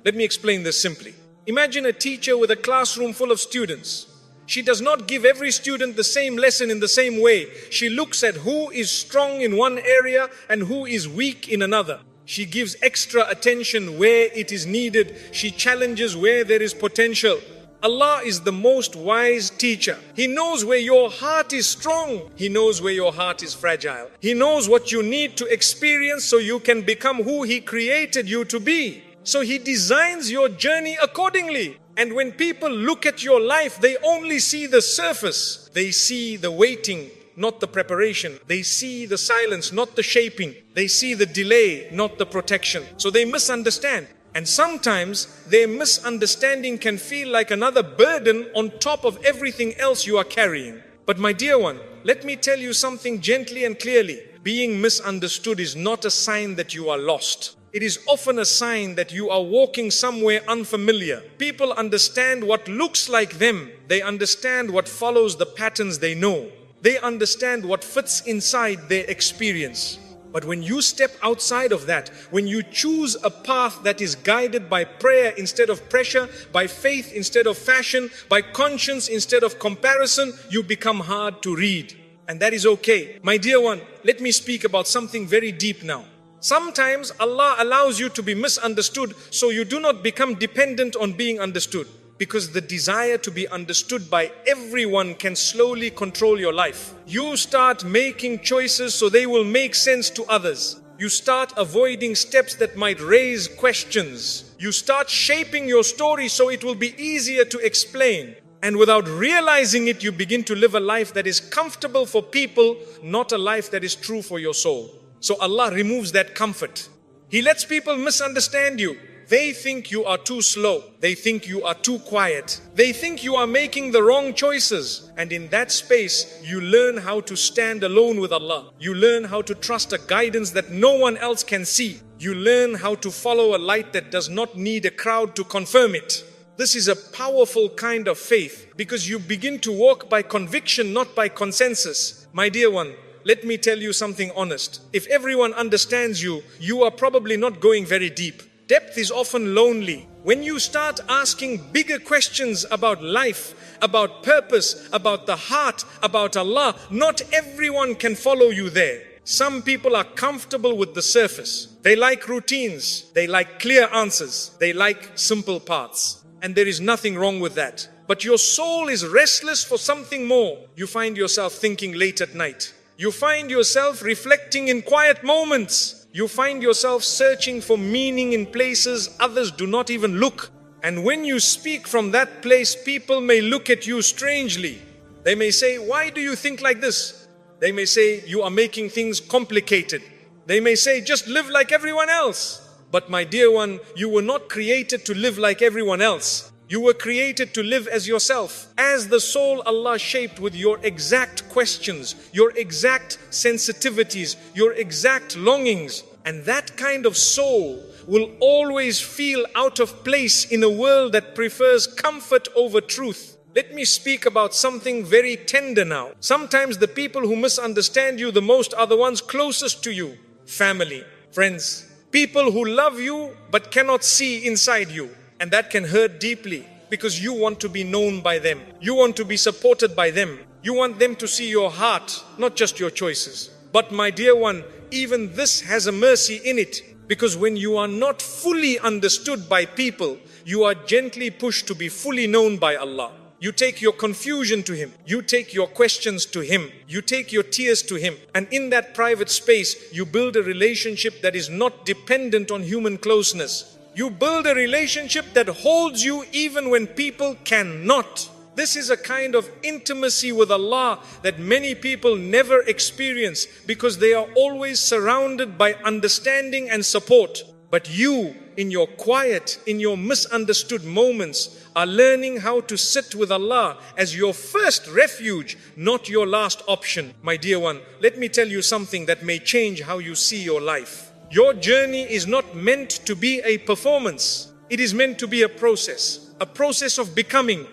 Let me explain this simply. Imagine a teacher with a classroom full of students. She does not give every student the same lesson in the same way. She looks at who is strong in one area and who is weak in another. She gives extra attention where it is needed. She challenges where there is potential. Allah is the most wise teacher. He knows where your heart is strong. He knows where your heart is fragile. He knows what you need to experience so you can become who He created you to be. So He designs your journey accordingly. And when people look at your life, they only see the surface. They see the waiting, not the preparation. They see the silence, not the shaping. They see the delay, not the protection. So they misunderstand. And sometimes their misunderstanding can feel like another burden on top of everything else you are carrying. But my dear one, let me tell you something gently and clearly. Being misunderstood is not a sign that you are lost. It is often a sign that you are walking somewhere unfamiliar. People understand what looks like them. They understand what follows the patterns they know. They understand what fits inside their experience. But when you step outside of that, when you choose a path that is guided by prayer instead of pressure, by faith instead of fashion, by conscience instead of comparison, you become hard to read. And that is okay. My dear one, let me speak about something very deep now. Sometimes Allah allows you to be misunderstood so you do not become dependent on being understood. Because the desire to be understood by everyone can slowly control your life. You start making choices so they will make sense to others. You start avoiding steps that might raise questions. You start shaping your story so it will be easier to explain. And without realizing it, you begin to live a life that is comfortable for people, not a life that is true for your soul. So Allah removes that comfort. He lets people misunderstand you. They think you are too slow. They think you are too quiet. They think you are making the wrong choices. And in that space, you learn how to stand alone with Allah. You learn how to trust a guidance that no one else can see. You learn how to follow a light that does not need a crowd to confirm it. This is a powerful kind of faith because you begin to walk by conviction, not by consensus. My dear one, let me tell you something honest. If everyone understands you, you are probably not going very deep. Depth is often lonely. When you start asking bigger questions about life, about purpose, about the heart, about Allah, not everyone can follow you there. Some people are comfortable with the surface. They like routines. They like clear answers. They like simple paths. And there is nothing wrong with that. but your soul is restless for something more. You find yourself thinking late at night. You find yourself reflecting in quiet moments. You find yourself searching for meaning in places others do not even look. And when you speak from that place, people may look at you strangely. They may say, "Why do you think like this?" They may say, "You are making things complicated." They may say, "Just live like everyone else." But my dear one, you were not created to live like everyone else. You were created to live as yourself. As the soul Allah shaped with your exact questions, your exact sensitivities, your exact longings. And that kind of soul will always feel out of place in a world that prefers comfort over truth. Let me speak about something very tender now. Sometimes the people who misunderstand you the most are the ones closest to you. Family, friends, people who love you but cannot see inside you. And that can hurt deeply because you want to be known by them. You want to be supported by them. You want them to see your heart, not just your choices. But my dear one, even this has a mercy in it, because when you are not fully understood by people, you are gently pushed to be fully known by Allah. You take your confusion to Him. You take your questions to Him. You take your tears to Him. And in that private space, you build a relationship that is not dependent on human closeness. You build a relationship that holds you even when people cannot. This is a kind of intimacy with Allah that many people never experience because they are always surrounded by understanding and support. But you, in your quiet, in your misunderstood moments, are learning how to sit with Allah as your first refuge, not your last option. My dear one, let me tell you something that may change how you see your life. Your journey is not meant to be a performance. It is meant to be a process of becoming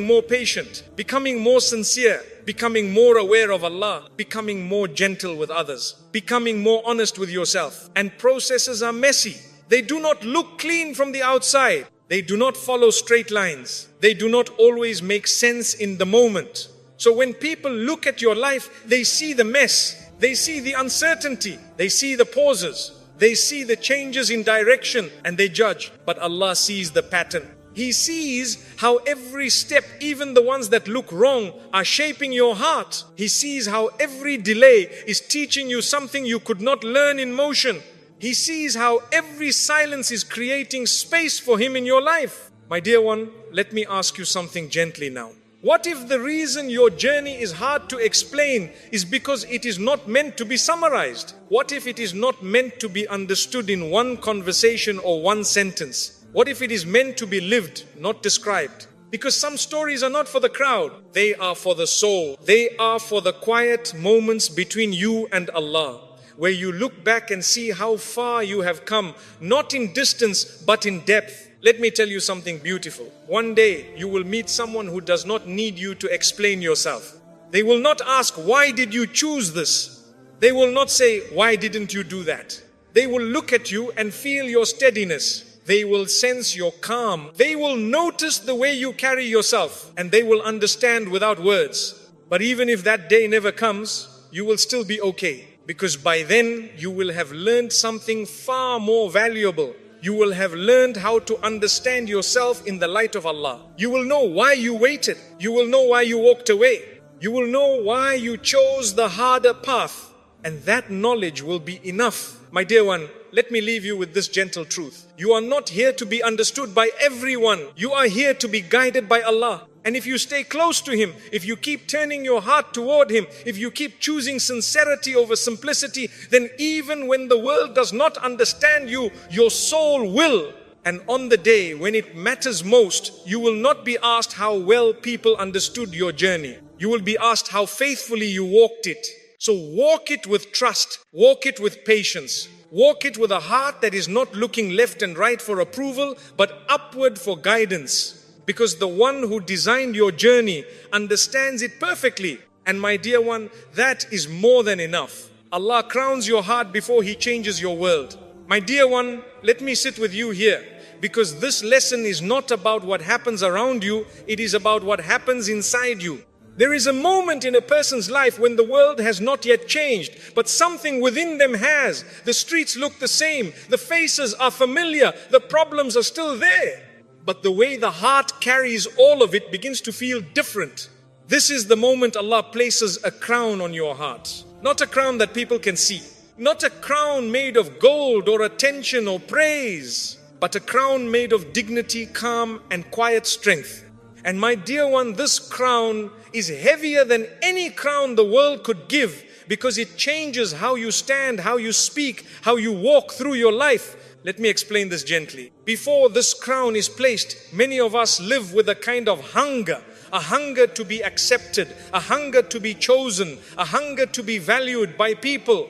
more patient, becoming more sincere, becoming more aware of Allah, becoming more gentle with others, becoming more honest with yourself. And processes are messy. They do not look clean from the outside. They do not follow straight lines. They do not always make sense in the moment. So when people look at your life, they see the mess. They see the uncertainty. They see the pauses. They see the changes in direction and they judge. But Allah sees the pattern. He sees how every step, even the ones that look wrong, are shaping your heart. He sees how every delay is teaching you something you could not learn in motion. He sees how every silence is creating space for Him in your life. My dear one, let me ask you something gently now. What if the reason your journey is hard to explain is because it is not meant to be summarized? What if it is not meant to be understood in one conversation or one sentence? What if it is meant to be lived, not described? Because some stories are not for the crowd. They are for the soul. They are for the quiet moments between you and Allah, where you look back and see how far you have come, not in distance, but in depth. Let me tell you something beautiful. One day you will meet someone who does not need you to explain yourself. They will not ask, "Why did you choose this?" They will not say, "Why didn't you do that?" They will look at you and feel your steadiness. They will sense your calm. They will notice the way you carry yourself, and they will understand without words. But even if that day never comes, you will still be okay, because by then you will have learned something far more valuable. You will have learned how to understand yourself in the light of Allah. You will know why you waited. You will know why you walked away. You will know why you chose the harder path. And that knowledge will be enough. My dear one, let me leave you with this gentle truth. You are not here to be understood by everyone. You are here to be guided by Allah. And if you stay close to Him, if you keep turning your heart toward Him, if you keep choosing sincerity over simplicity, then even when the world does not understand you, your soul will. And on the day when it matters most, you will not be asked how well people understood your journey. You will be asked how faithfully you walked it. So walk it with trust, walk it with patience, walk it with a heart that is not looking left and right for approval, but upward for guidance. Because the one who designed your journey understands it perfectly. And my dear one, that is more than enough. Allah crowns your heart before He changes your world. My dear one, let me sit with you here, because this lesson is not about what happens around you, it is about what happens inside you. There is a moment in a person's life when the world has not yet changed, but something within them has. The streets look the same, the faces are familiar, the problems are still there. but the way the heart carries all of it begins to feel different. This is the moment Allah places a crown on your heart. Not a crown that people can see. Not a crown made of gold or attention or praise, but a crown made of dignity, calm and quiet strength. And my dear one, this crown is heavier than any crown the world could give, because it changes how you stand, how you speak, how you walk through your life. Let me explain this gently. Before this crown is placed, many of us live with a kind of hunger. A hunger to be accepted, a hunger to be chosen, a hunger to be valued by people.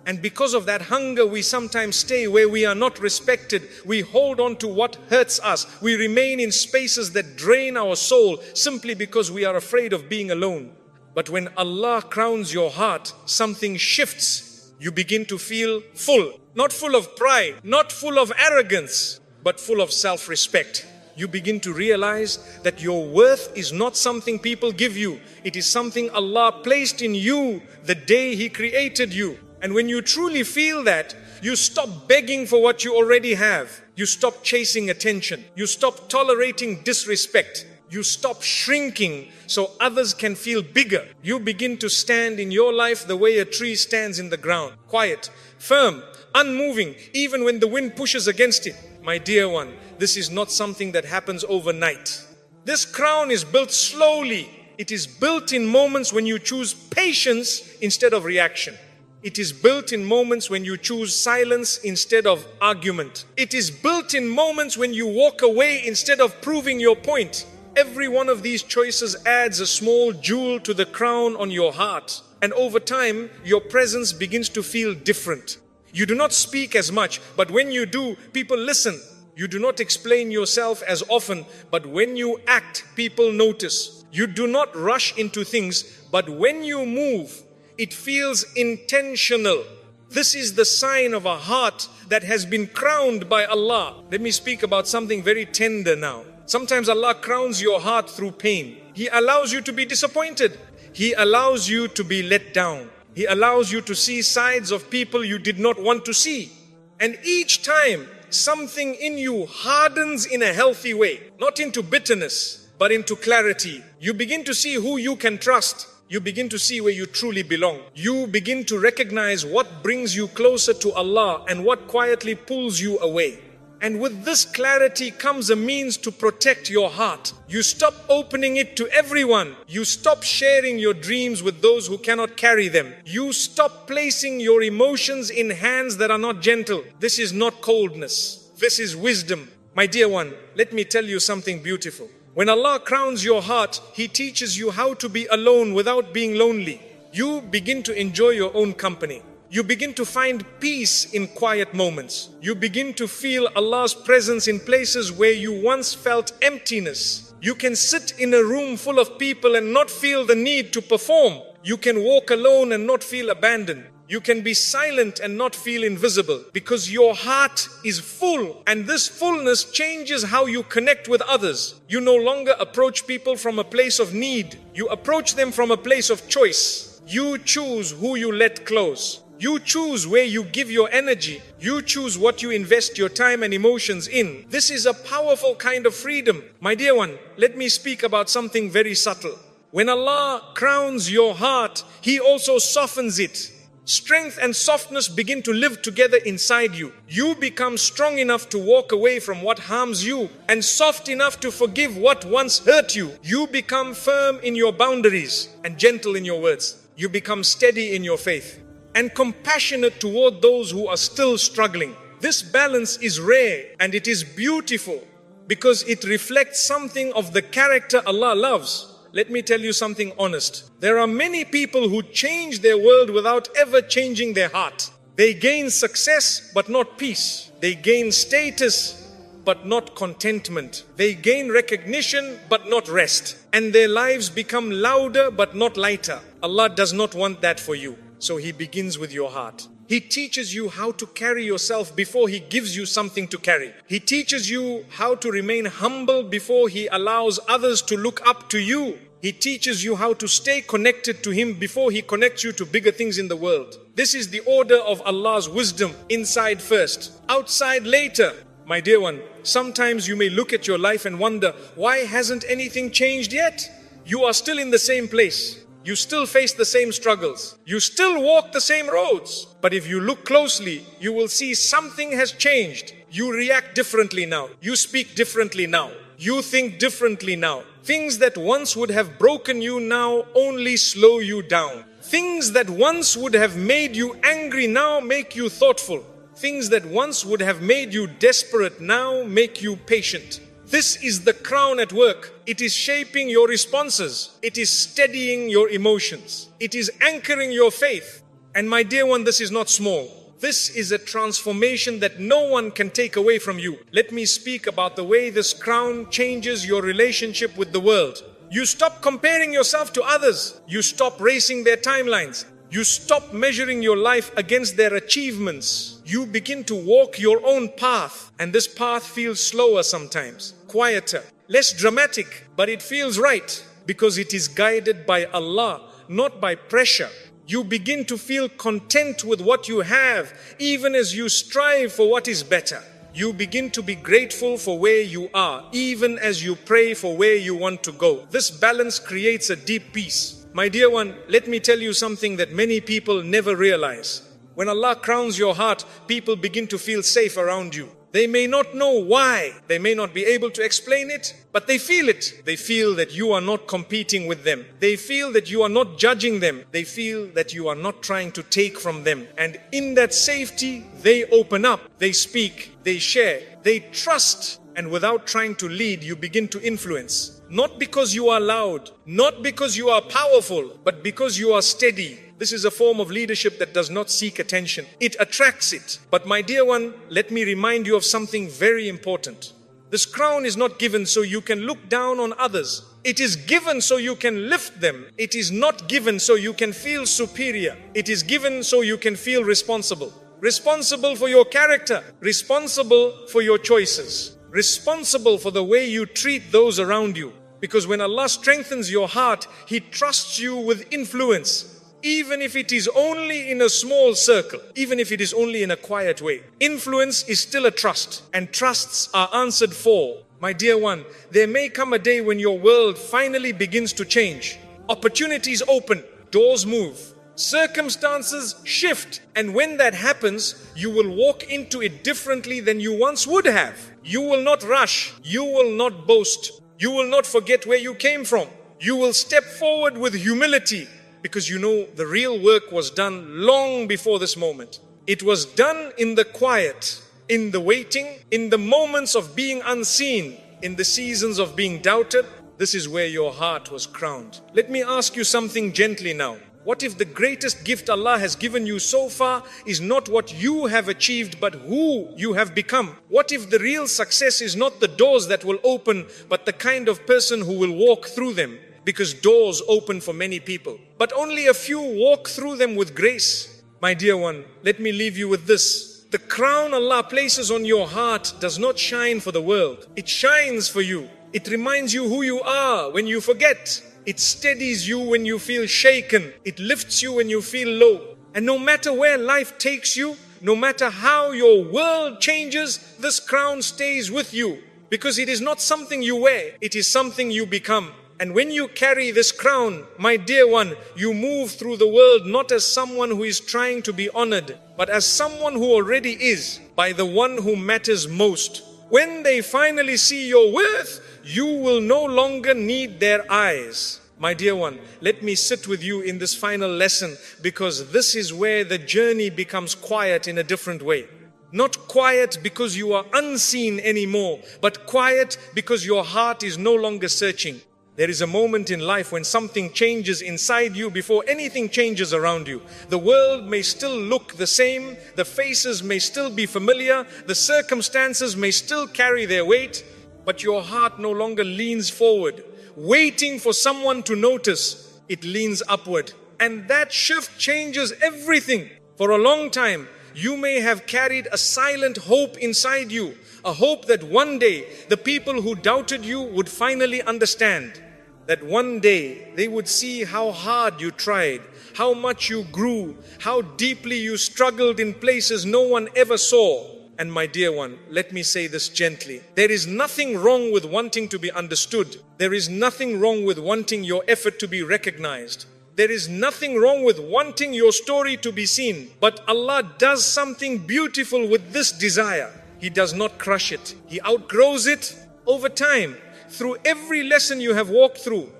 And because of that hunger, we sometimes stay where we are not respected. We hold on to what hurts us. We remain in spaces that drain our soul simply because we are afraid of being alone. But when Allah crowns your heart, something shifts. You begin to feel full. Not full of pride, not full of arrogance, but full of self-respect. You begin to realize that your worth is not something people give you. It is something Allah placed in you the day He created you. And when you truly feel that, you stop begging for what you already have. You stop chasing attention. You stop tolerating disrespect. You stop shrinking so others can feel bigger. You begin to stand in your life the way a tree stands in the ground. Quiet, firm, unmoving, even when the wind pushes against it. My dear one, this is not something that happens overnight. This crown is built slowly. It is built in moments when you choose patience instead of reaction. It is built in moments when you choose silence instead of argument. It is built in moments when you walk away instead of proving your point. Every one of these choices adds a small jewel to the crown on your heart. And over time, your presence begins to feel different. You do not speak as much, but when you do, people listen. You do not explain yourself as often, but when you act, people notice. You do not rush into things, but when you move, it feels intentional. This is the sign of a heart that has been crowned by Allah. Let me speak about something very tender now. Sometimes Allah crowns your heart through pain. He allows you to be disappointed. He allows you to be let down. He allows you to see sides of people you did not want to see. And each time, something in you hardens in a healthy way. Not into bitterness, but into clarity. You begin to see who you can trust. You begin to see where you truly belong. You begin to recognize what brings you closer to Allah and what quietly pulls you away. And with this clarity comes a means to protect your heart. You stop opening it to everyone. You stop sharing your dreams with those who cannot carry them. You stop placing your emotions in hands that are not gentle. This is not coldness. This is wisdom. My dear one, let me tell you something beautiful. When Allah crowns your heart, He teaches you how to be alone without being lonely. You begin to enjoy your own company. You begin to find peace in quiet moments. You begin to feel Allah's presence in places where you once felt emptiness. You can sit in a room full of people and not feel the need to perform. You can walk alone and not feel abandoned. You can be silent and not feel invisible because your heart is full, and this fullness changes how you connect with others. You no longer approach people from a place of need. You approach them from a place of choice. You choose who you let close. You choose where you give your energy. You choose what you invest your time and emotions in. This is a powerful kind of freedom. My dear one, let me speak about something very subtle. When Allah crowns your heart, He also softens it. Strength and softness begin to live together inside you. You become strong enough to walk away from what harms you and soft enough to forgive what once hurt you. You become firm in your boundaries and gentle in your words. You become steady in your faith and compassionate toward those who are still struggling. This balance is rare and it is beautiful because it reflects something of the character Allah loves. Let me tell you something honest. There are many people who change their world without ever changing their heart. They gain success but not peace. They gain status but not contentment. They gain recognition but not rest. And their lives become louder but not lighter. Allah does not want that for you. So He begins with your heart. He teaches you how to carry yourself before He gives you something to carry. He teaches you how to remain humble before He allows others to look up to you. He teaches you how to stay connected to Him before He connects you to bigger things in the world. This is the order of Allah's wisdom. Inside first, outside later. My dear one, sometimes you may look at your life and wonder, why hasn't anything changed yet? You are still in the same place. You still face the same struggles. You still walk the same roads. But if you look closely, you will see something has changed. You react differently now. You speak differently now. You think differently now. Things that once would have broken you now only slow you down. Things that once would have made you angry now make you thoughtful. Things that once would have made you desperate now make you patient. This is the crown at work. It is shaping your responses. It is steadying your emotions. It is anchoring your faith. And my dear one, this is not small. This is a transformation that no one can take away from you. Let me speak about the way this crown changes your relationship with the world. You stop comparing yourself to others. You stop racing their timelines. You stop measuring your life against their achievements. You begin to walk your own path. And this path feels slower sometimes, quieter, less dramatic, but it feels right because it is guided by Allah, not by pressure. You begin to feel content with what you have, even as you strive for what is better. You begin to be grateful for where you are, even as you pray for where you want to go. This balance creates a deep peace. My dear one, let me tell you something that many people never realize. When Allah crowns your heart, people begin to feel safe around you. They may not know why, they may not be able to explain it, but they feel it. They feel that you are not competing with them. They feel that you are not judging them. They feel that you are not trying to take from them. And in that safety, they open up, they speak, they share, they trust. And without trying to lead, you begin to influence. Not because you are loud, not because you are powerful, but because you are steady. This is a form of leadership that does not seek attention. It attracts it. But my dear one, let me remind you of something very important. This crown is not given so you can look down on others. It is given so you can lift them. It is not given so you can feel superior. It is given so you can feel responsible. Responsible for your character. Responsible for your choices. Responsible for the way you treat those around you. Because when Allah strengthens your heart, He trusts you with influence. Even if it is only in a small circle, even if it is only in a quiet way. Influence is still a trust, and trusts are answered for. My dear one, there may come a day when your world finally begins to change. Opportunities open, doors move, circumstances shift. And when that happens, you will walk into it differently than you once would have. You will not rush, you will not boast, you will not forget where you came from. You will step forward with humility. Because you know the real work was done long before this moment. It was done in the quiet, in the waiting, in the moments of being unseen, in the seasons of being doubted. This is where your heart was crowned. Let me ask you something gently now. What if the greatest gift Allah has given you so far is not what you have achieved, but who you have become? What if the real success is not the doors that will open, but the kind of person who will walk through them? Because doors open for many people, but only a few walk through them with grace. My dear one, let me leave you with this. The crown Allah places on your heart does not shine for the world. It shines for you. It reminds you who you are when you forget. It steadies you when you feel shaken. It lifts you when you feel low. And no matter where life takes you, no matter how your world changes, this crown stays with you. Because it is not something you wear, it is something you become. And when you carry this crown, my dear one, you move through the world not as someone who is trying to be honored, but as someone who already is, by the one who matters most. When they finally see your worth, you will no longer need their eyes. My dear one, let me sit with you in this final lesson, because this is where the journey becomes quiet in a different way. Not quiet because you are unseen anymore, but quiet because your heart is no longer searching. There is a moment in life when something changes inside you before anything changes around you. The world may still look the same, the faces may still be familiar, the circumstances may still carry their weight, but your heart no longer leans forward, waiting for someone to notice. It leans upward. And that shift changes everything. For a long time, you may have carried a silent hope inside you, a hope that one day the people who doubted you would finally understand. That one day they would see how hard you tried, how much you grew, how deeply you struggled in places no one ever saw. And my dear one, let me say this gently. There is nothing wrong with wanting to be understood. There is nothing wrong with wanting your effort to be recognized. There is nothing wrong with wanting your story to be seen. But Allah does something beautiful with this desire. He does not crush it. He outgrows it over time. Through every lesson you have walked through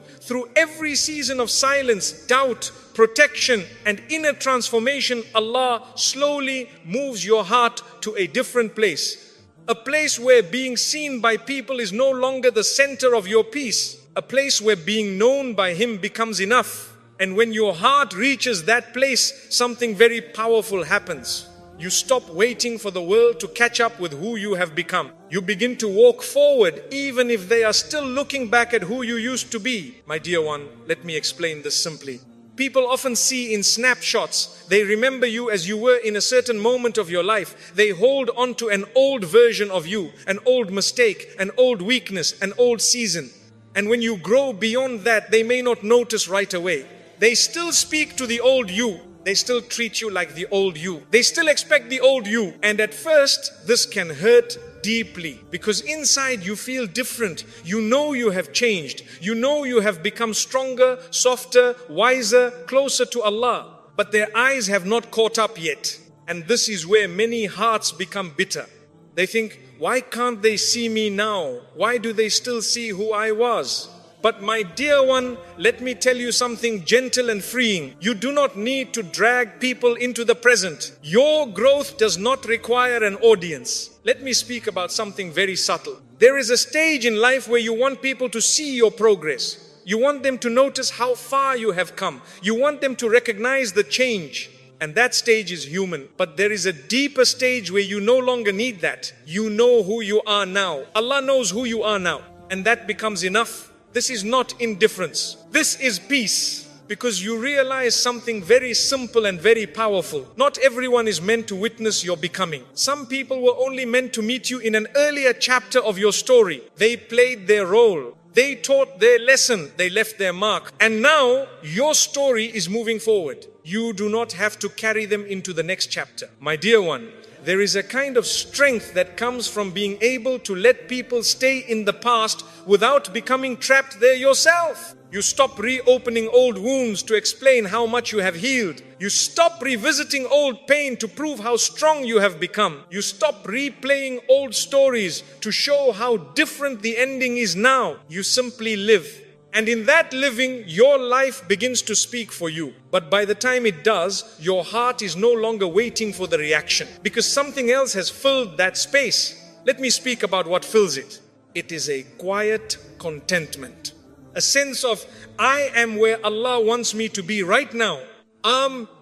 every season of silence, doubt, protection and inner transformation, Allah slowly moves your heart to a different place. A place where being seen by people is no longer the center of your peace. A place where being known by Him becomes enough. And when your heart reaches that place, something very powerful happens. You stop waiting for the world to catch up with who you have become. You begin to walk forward even if they are still looking back at who you used to be. My dear one, let me explain this simply. People often see in snapshots, they remember you as you were in a certain moment of your life. They hold on to an old version of you, an old mistake, an old weakness, an old season. And when you grow beyond that, they may not notice right away. They still speak to the old you. They still treat you like the old you. They still expect the old you. And at first, this can hurt deeply because inside you feel different. You know you have changed. You know you have become stronger, softer, wiser, closer to Allah. But their eyes have not caught up yet. And this is where many hearts become bitter. They think, why can't they see me now? Why do they still see who I was? But my dear one, let me tell you something gentle and freeing. You do not need to drag people into the present. Your growth does not require an audience. Let me speak about something very subtle. There is a stage in life where you want people to see your progress. You want them to notice how far you have come. You want them to recognize the change. And that stage is human. But there is a deeper stage where you no longer need that. You know who you are now. Allah knows who you are now. And that becomes enough. This is not indifference. This is peace. Because you realize something very simple and very powerful. Not everyone is meant to witness your becoming. Some people were only meant to meet you in an earlier chapter of your story. They played their role. They taught their lesson. They left their mark. And now your story is moving forward. You do not have to carry them into the next chapter. My dear one, there is a kind of strength that comes from being able to let people stay in the past without becoming trapped there yourself. You stop reopening old wounds to explain how much you have healed. You stop revisiting old pain to prove how strong you have become. You stop replaying old stories to show how different the ending is now. You simply live. And in that living, your life begins to speak for you. But by the time it does, your heart is no longer waiting for the reaction because something else has filled that space. Let me speak about what fills it. It is a quiet contentment. A sense of, I am where Allah wants me to be right now.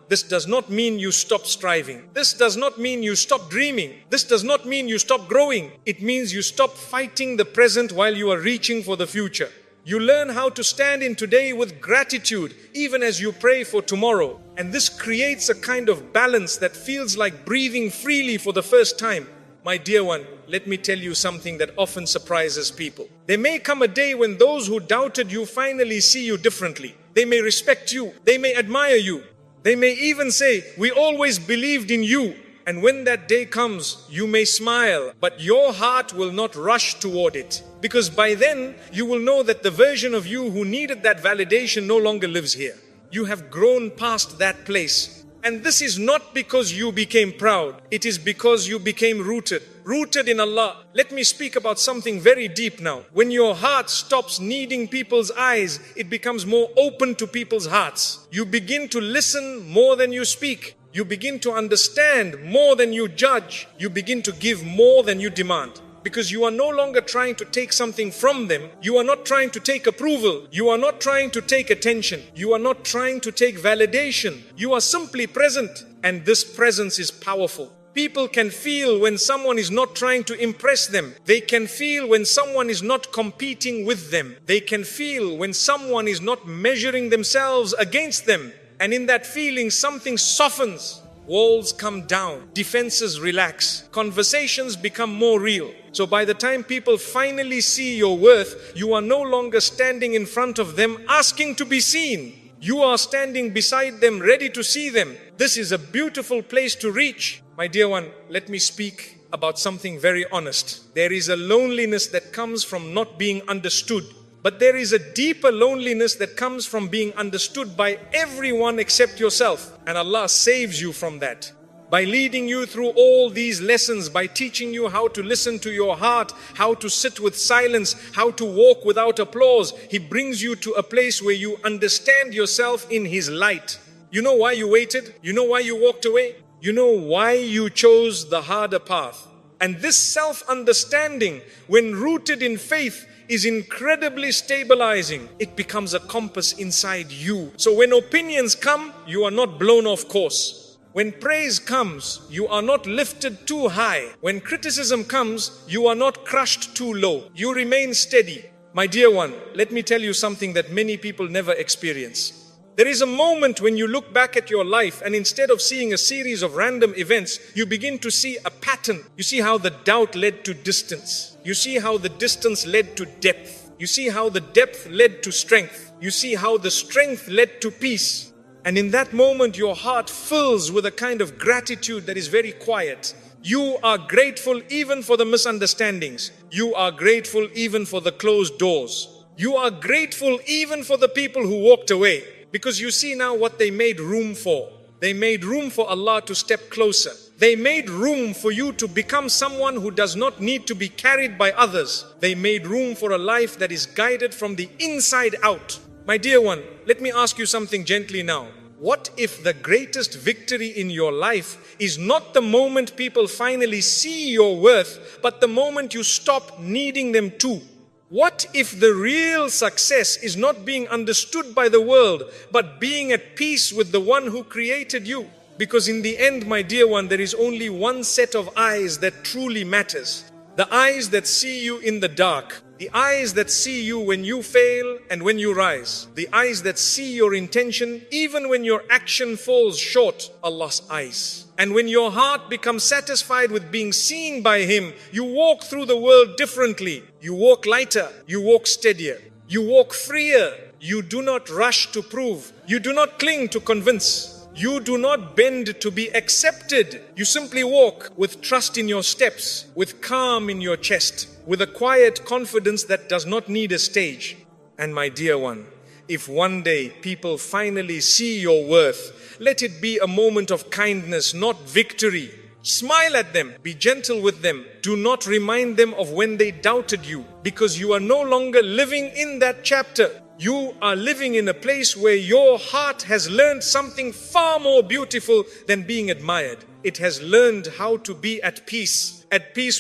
This does not mean you stop striving. This does not mean you stop dreaming. This does not mean you stop growing. It means you stop fighting the present while you are reaching for the future. You learn how to stand in today with gratitude, even as you pray for tomorrow. And this creates a kind of balance that feels like breathing freely for the first time. My dear one, let me tell you something that often surprises people. There may come a day when those who doubted you finally see you differently. They may respect you. They may admire you. They may even say, we always believed in you. And when that day comes, you may smile, but your heart will not rush toward it. Because by then, you will know that the version of you who needed that validation no longer lives here. You have grown past that place. And this is not because you became proud. It is because you became rooted. Rooted in Allah. Let me speak about something very deep now. When your heart stops needing people's eyes, it becomes more open to people's hearts. You begin to listen more than you speak. You begin to understand more than you judge. You begin to give more than you demand. Because you are no longer trying to take something from them. You are not trying to take approval. You are not trying to take attention. You are not trying to take validation. You are simply present. And this presence is powerful. People can feel when someone is not trying to impress them. They can feel when someone is not competing with them. They can feel when someone is not measuring themselves against them. And in that feeling, something softens. Walls come down, defenses relax, conversations become more real. So by the time people finally see your worth, you are no longer standing in front of them asking to be seen. You are standing beside them, ready to see them. This is a beautiful place to reach. My dear one, let me speak about something very honest. There is a loneliness that comes from not being understood. But there is a deeper loneliness that comes from being understood by everyone except yourself. And Allah saves you from that. By leading you through all these lessons, by teaching you how to listen to your heart, how to sit with silence, how to walk without applause, He brings you to a place where you understand yourself in His light. You know why you waited? You know why you walked away? You know why you chose the harder path. And this self-understanding, when rooted in faith, is incredibly stabilizing. It becomes a compass inside you. So when opinions come, you are not blown off course. When praise comes, you are not lifted too high. When criticism comes, you are not crushed too low. You remain steady. My dear one, let me tell you something that many people never experience. There is a moment when you look back at your life and instead of seeing a series of random events, you begin to see a pattern. You see how the doubt led to distance. You see how the distance led to depth. You see how the depth led to strength. You see how the strength led to peace. And in that moment, your heart fills with a kind of gratitude that is very quiet. You are grateful even for the misunderstandings. You are grateful even for the closed doors. You are grateful even for the people who walked away. Because you see now what they made room for. They made room for Allah to step closer. They made room for you to become someone who does not need to be carried by others. They made room for a life that is guided from the inside out. My dear one, let me ask you something gently now. What if the greatest victory in your life is not the moment people finally see your worth, but the moment you stop needing them to? What if the real success is not being understood by the world, but being at peace with the one who created you? Because in the end, my dear one, there is only one set of eyes that truly matters. The eyes that see you in the dark. The eyes that see you when you fail and when you rise. The eyes that see your intention even when your action falls short. Allah's eyes. And when your heart becomes satisfied with being seen by Him, you walk through the world differently. You walk lighter. You walk steadier. You walk freer. You do not rush to prove. You do not cling to convince. You do not bend to be accepted. You simply walk with trust in your steps, with calm in your chest, with a quiet confidence that does not need a stage. And my dear one, if one day people finally see your worth, let it be a moment of kindness, not victory. Smile at them, be gentle with them. Do not remind them of when they doubted you, because you are no longer living in that chapter. You are living in a place where your heart has learned something far more beautiful than being admired. It has learned how to be at peace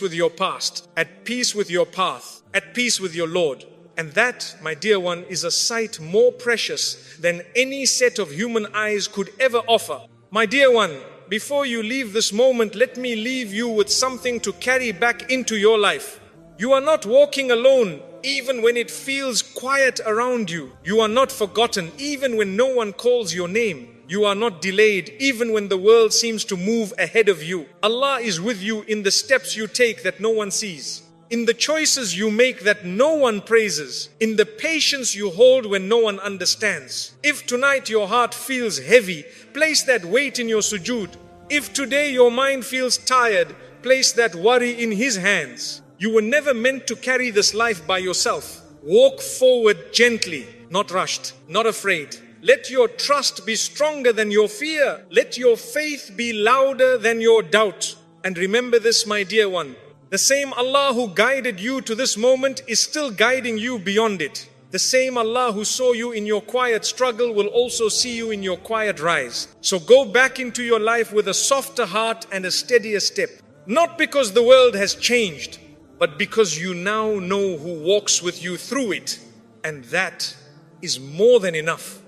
with your past, at peace with your path, at peace with your Lord. And that, my dear one, is a sight more precious than any set of human eyes could ever offer. My dear one, before you leave this moment, let me leave you with something to carry back into your life. You are not walking alone even when it feels quiet around you. You are not forgotten even when no one calls your name. You are not delayed even when the world seems to move ahead of you. Allah is with you in the steps you take that no one sees, in the choices you make that no one praises, in the patience you hold when no one understands. If tonight your heart feels heavy, place that weight in your sujood. If today your mind feels tired, place that worry in His hands. You were never meant to carry this life by yourself. Walk forward gently, not rushed, not afraid. Let your trust be stronger than your fear. Let your faith be louder than your doubt. And remember this, my dear one. The same Allah who guided you to this moment is still guiding you beyond it. The same Allah who saw you in your quiet struggle will also see you in your quiet rise. So go back into your life with a softer heart and a steadier step. Not because the world has changed, but because you now know who walks with you through it. And that is more than enough.